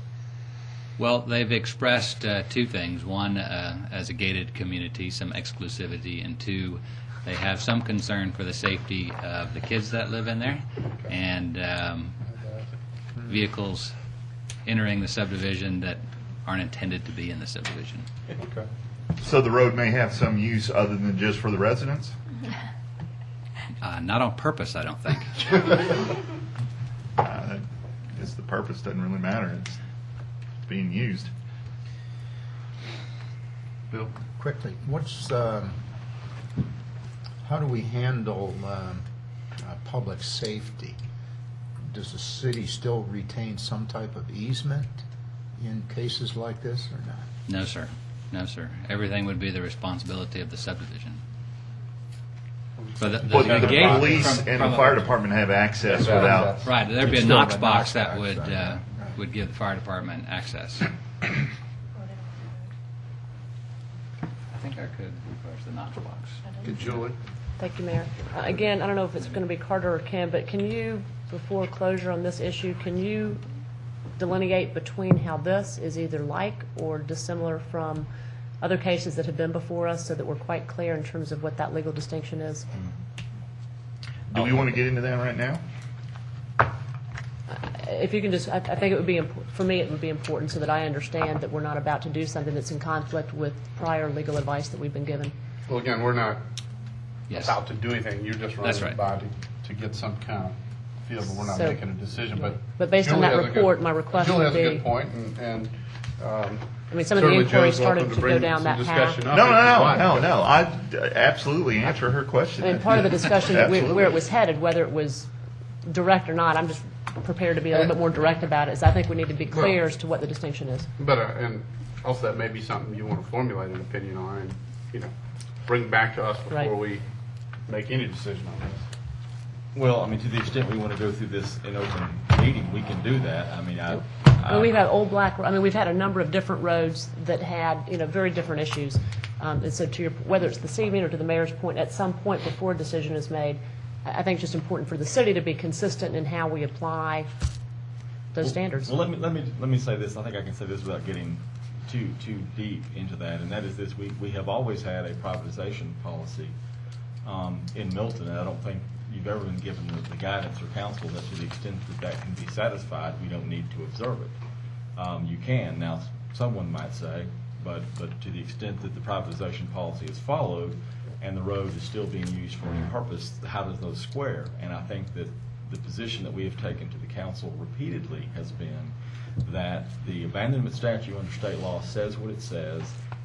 Well, they've expressed 2 things. One, as a gated community, some exclusivity, and 2, they have some concern for the safety of the kids that live in there, and vehicles entering the subdivision that aren't intended to be in the subdivision. Okay. So the road may have some use other than just for the residents? Not on purpose, I don't think. I guess the purpose doesn't really matter. It's being used. Bill? Quickly, how do we handle public safety? Does the city still retain some type of easement in cases like this or not? No, sir. No, sir. Everything would be the responsibility of the subdivision. But But the gate police and the fire department have access without... Right, there'd be a Still Knox a box Knox that box, would give the fire department access. I think I could request the Knox box. Julie? Thank you, Mayor. Again, I don't know if it's going to be Carter or Kim, but can you, before closure on this issue, can you delineate between how this is either like or dissimilar from other cases that have been before us so that we're quite clear in terms of what that legal distinction is? Do we want to get into that right now? If you can just, I think it would be, for me, it would be important so that I understand that we're not about to do something that's in conflict with prior legal advice that we've been given. Well, again, we're not Yes. about to do anything. You're just running That's the right. body to get some kind of feel, but we're not So- making a decision. But based on Julie that has a good- report, my request Julie would has a be- good point, and I mean, some of the certainly inquiries Joe's welcome started to go bring down some that path. discussion up No, if you'd like. no. I absolutely answer her question. And part of the discussion, Absolutely. where it was headed, whether it was direct or not, I'm just prepared to be a little bit more direct about it, is I think we need to be clear as to what the distinction is. But, and Also, that may be something you want to formulate an opinion on and, bring back to us before Right. we make any decision on this. Well, I mean, to the extent we want to go through this in open meeting, we can do that. I mean, We've had Old Black, we've had a number of different roads that had, very different issues. And so whether it's this evening or to the mayor's point, at some point before a decision is made, I think it's just important for the city to be consistent in how we apply those standards. Well, let me say this. I think I can say this without getting too deep into that, and that is this: we have always had a privatization policy in Milton, and I don't think you've ever been given the guidance or counsel that to the extent that can be satisfied, we don't need to observe it. You can now. Someone might say, but to the extent that the privatization policy is followed and the road is still being used for any purpose, how does those square? And I think that the position that we have taken to the council repeatedly has been that the abandonment statute under state law says what it says,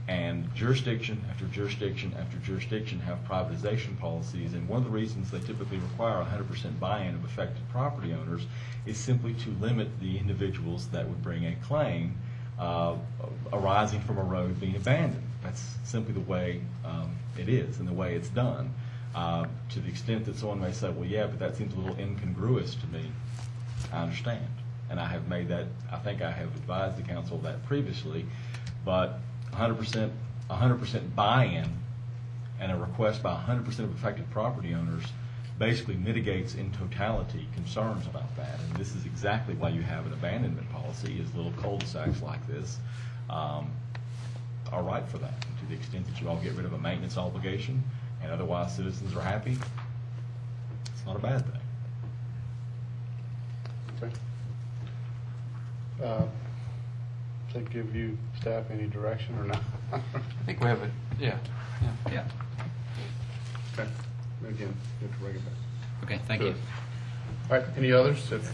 and jurisdiction after jurisdiction after jurisdiction have privatization policies, and one of the reasons they typically require 100% buy-in of affected property owners is simply to limit the individuals that would bring a claim arising from a road being abandoned. That's simply the way it is and the way it's done. To the extent that someone may say, well, yeah, but that seems a little incongruous to me, I understand. And I have made that, I think I have advised the council of that previously, but 100% buy-in and a request by 100% of affected property owners basically mitigates in totality concerns about that. And this is exactly why you have an abandonment policy, is little cul-de-sacs like this are right for that. And to the extent that you all get rid of a maintenance obligation and otherwise citizens are happy, it's not a bad thing. Okay. Does that give you, staff, any direction or not? I think we have it, yeah. Okay. Again, you have to bring it back. Okay, thank you. Good. All right, any others? If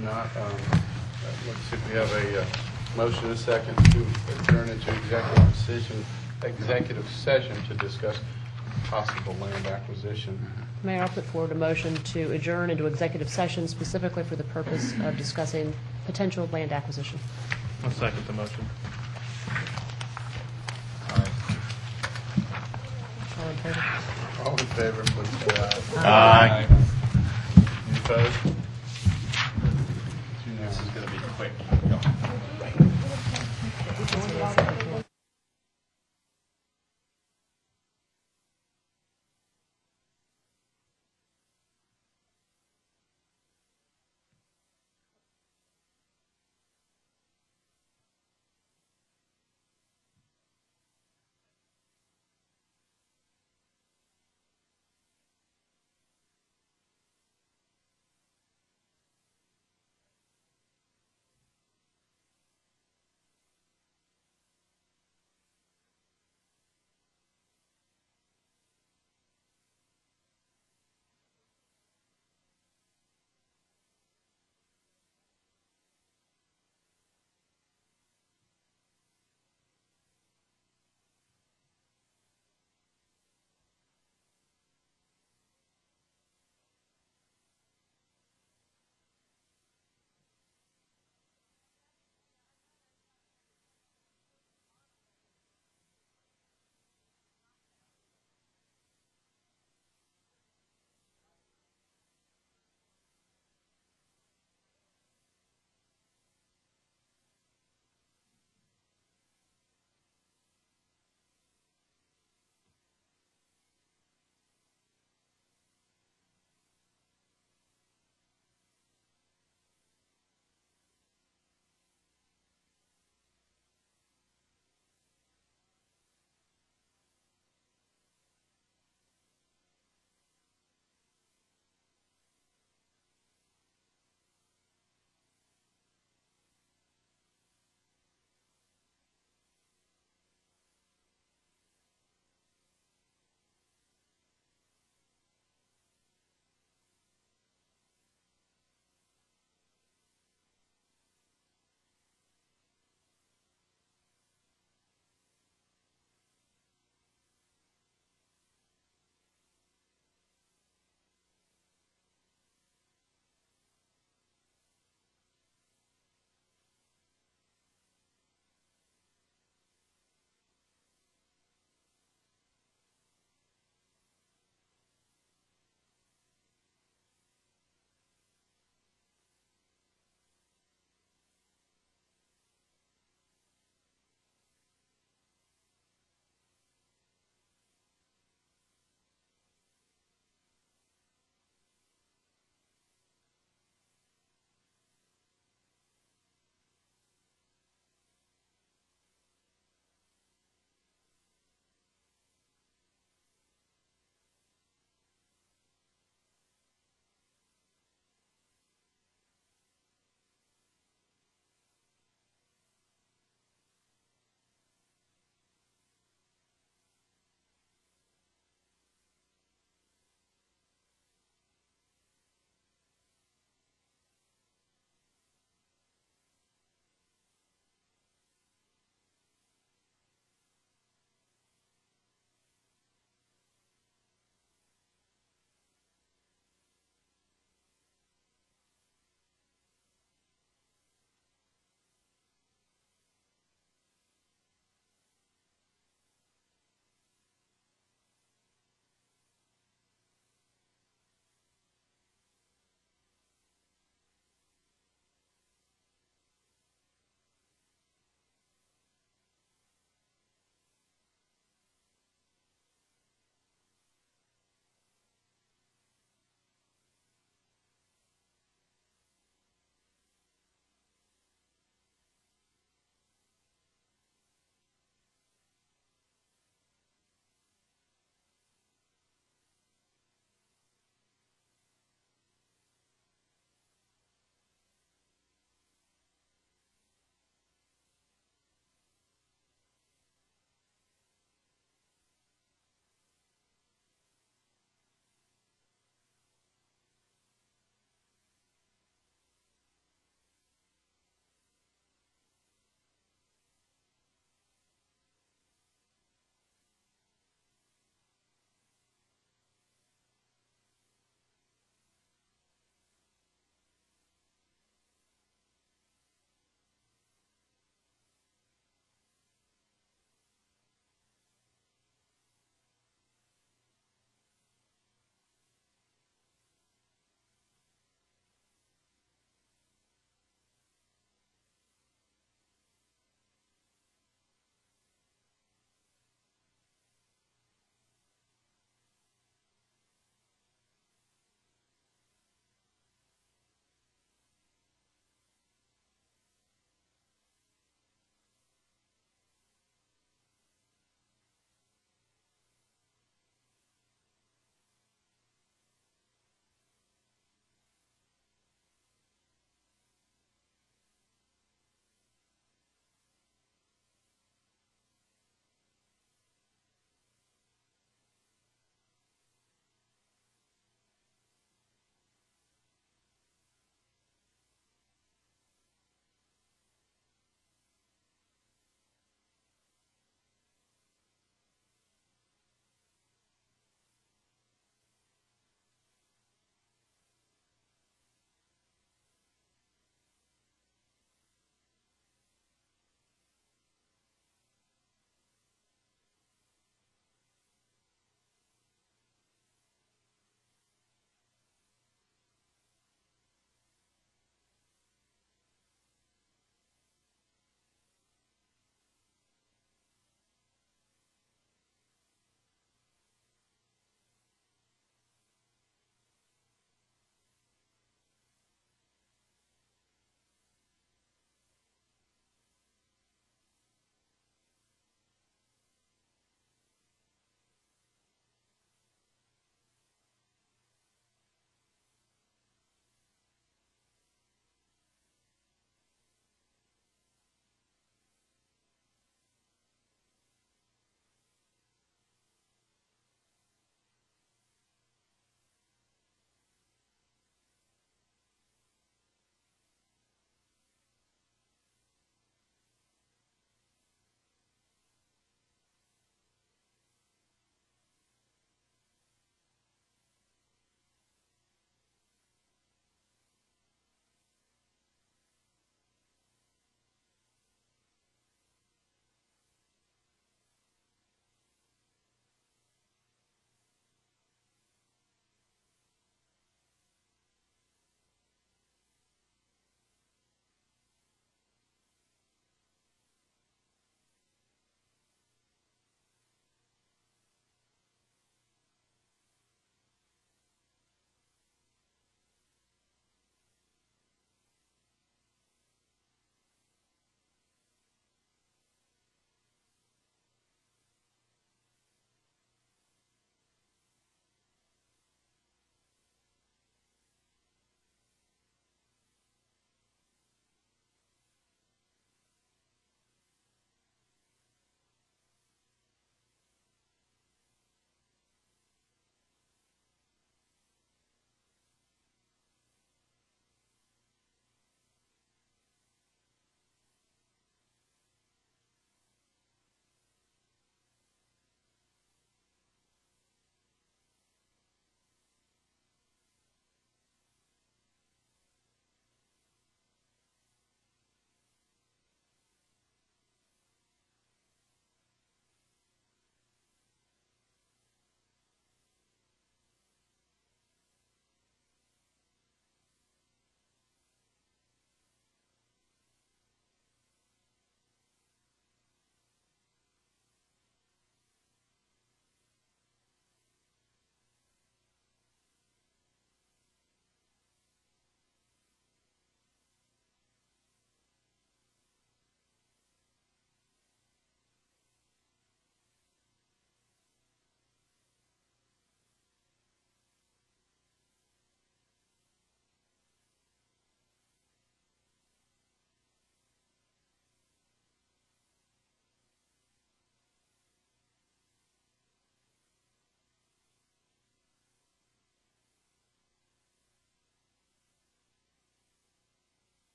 not, let's see if we have a motion and a second to adjourn into executive session to discuss possible land acquisition. Mayor, I'll put forward a motion to adjourn into executive session specifically for the purpose of discussing potential land acquisition. I'll second the motion. All in favor? All in favor, please say aye. Aye. Any opposed? This is going to be quick.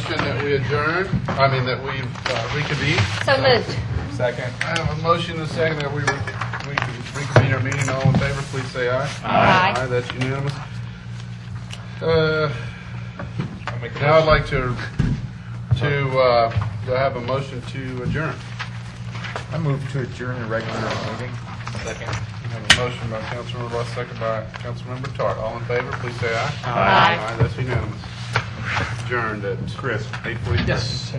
motion that we adjourn, that we reconvene. So moved. Second. I have a motion and a second that we reconvene our meeting. All in favor, please say aye. Aye. Aye, that's unanimous. Now I'd like to have a motion to adjourn. I move to adjourn the regular meeting. Second. I have a motion by Councilmember West, second by Councilmember Tartt. All in favor, please say aye. Aye. Aye, that's unanimous. Adjourned at Chris, 8:40. Yes.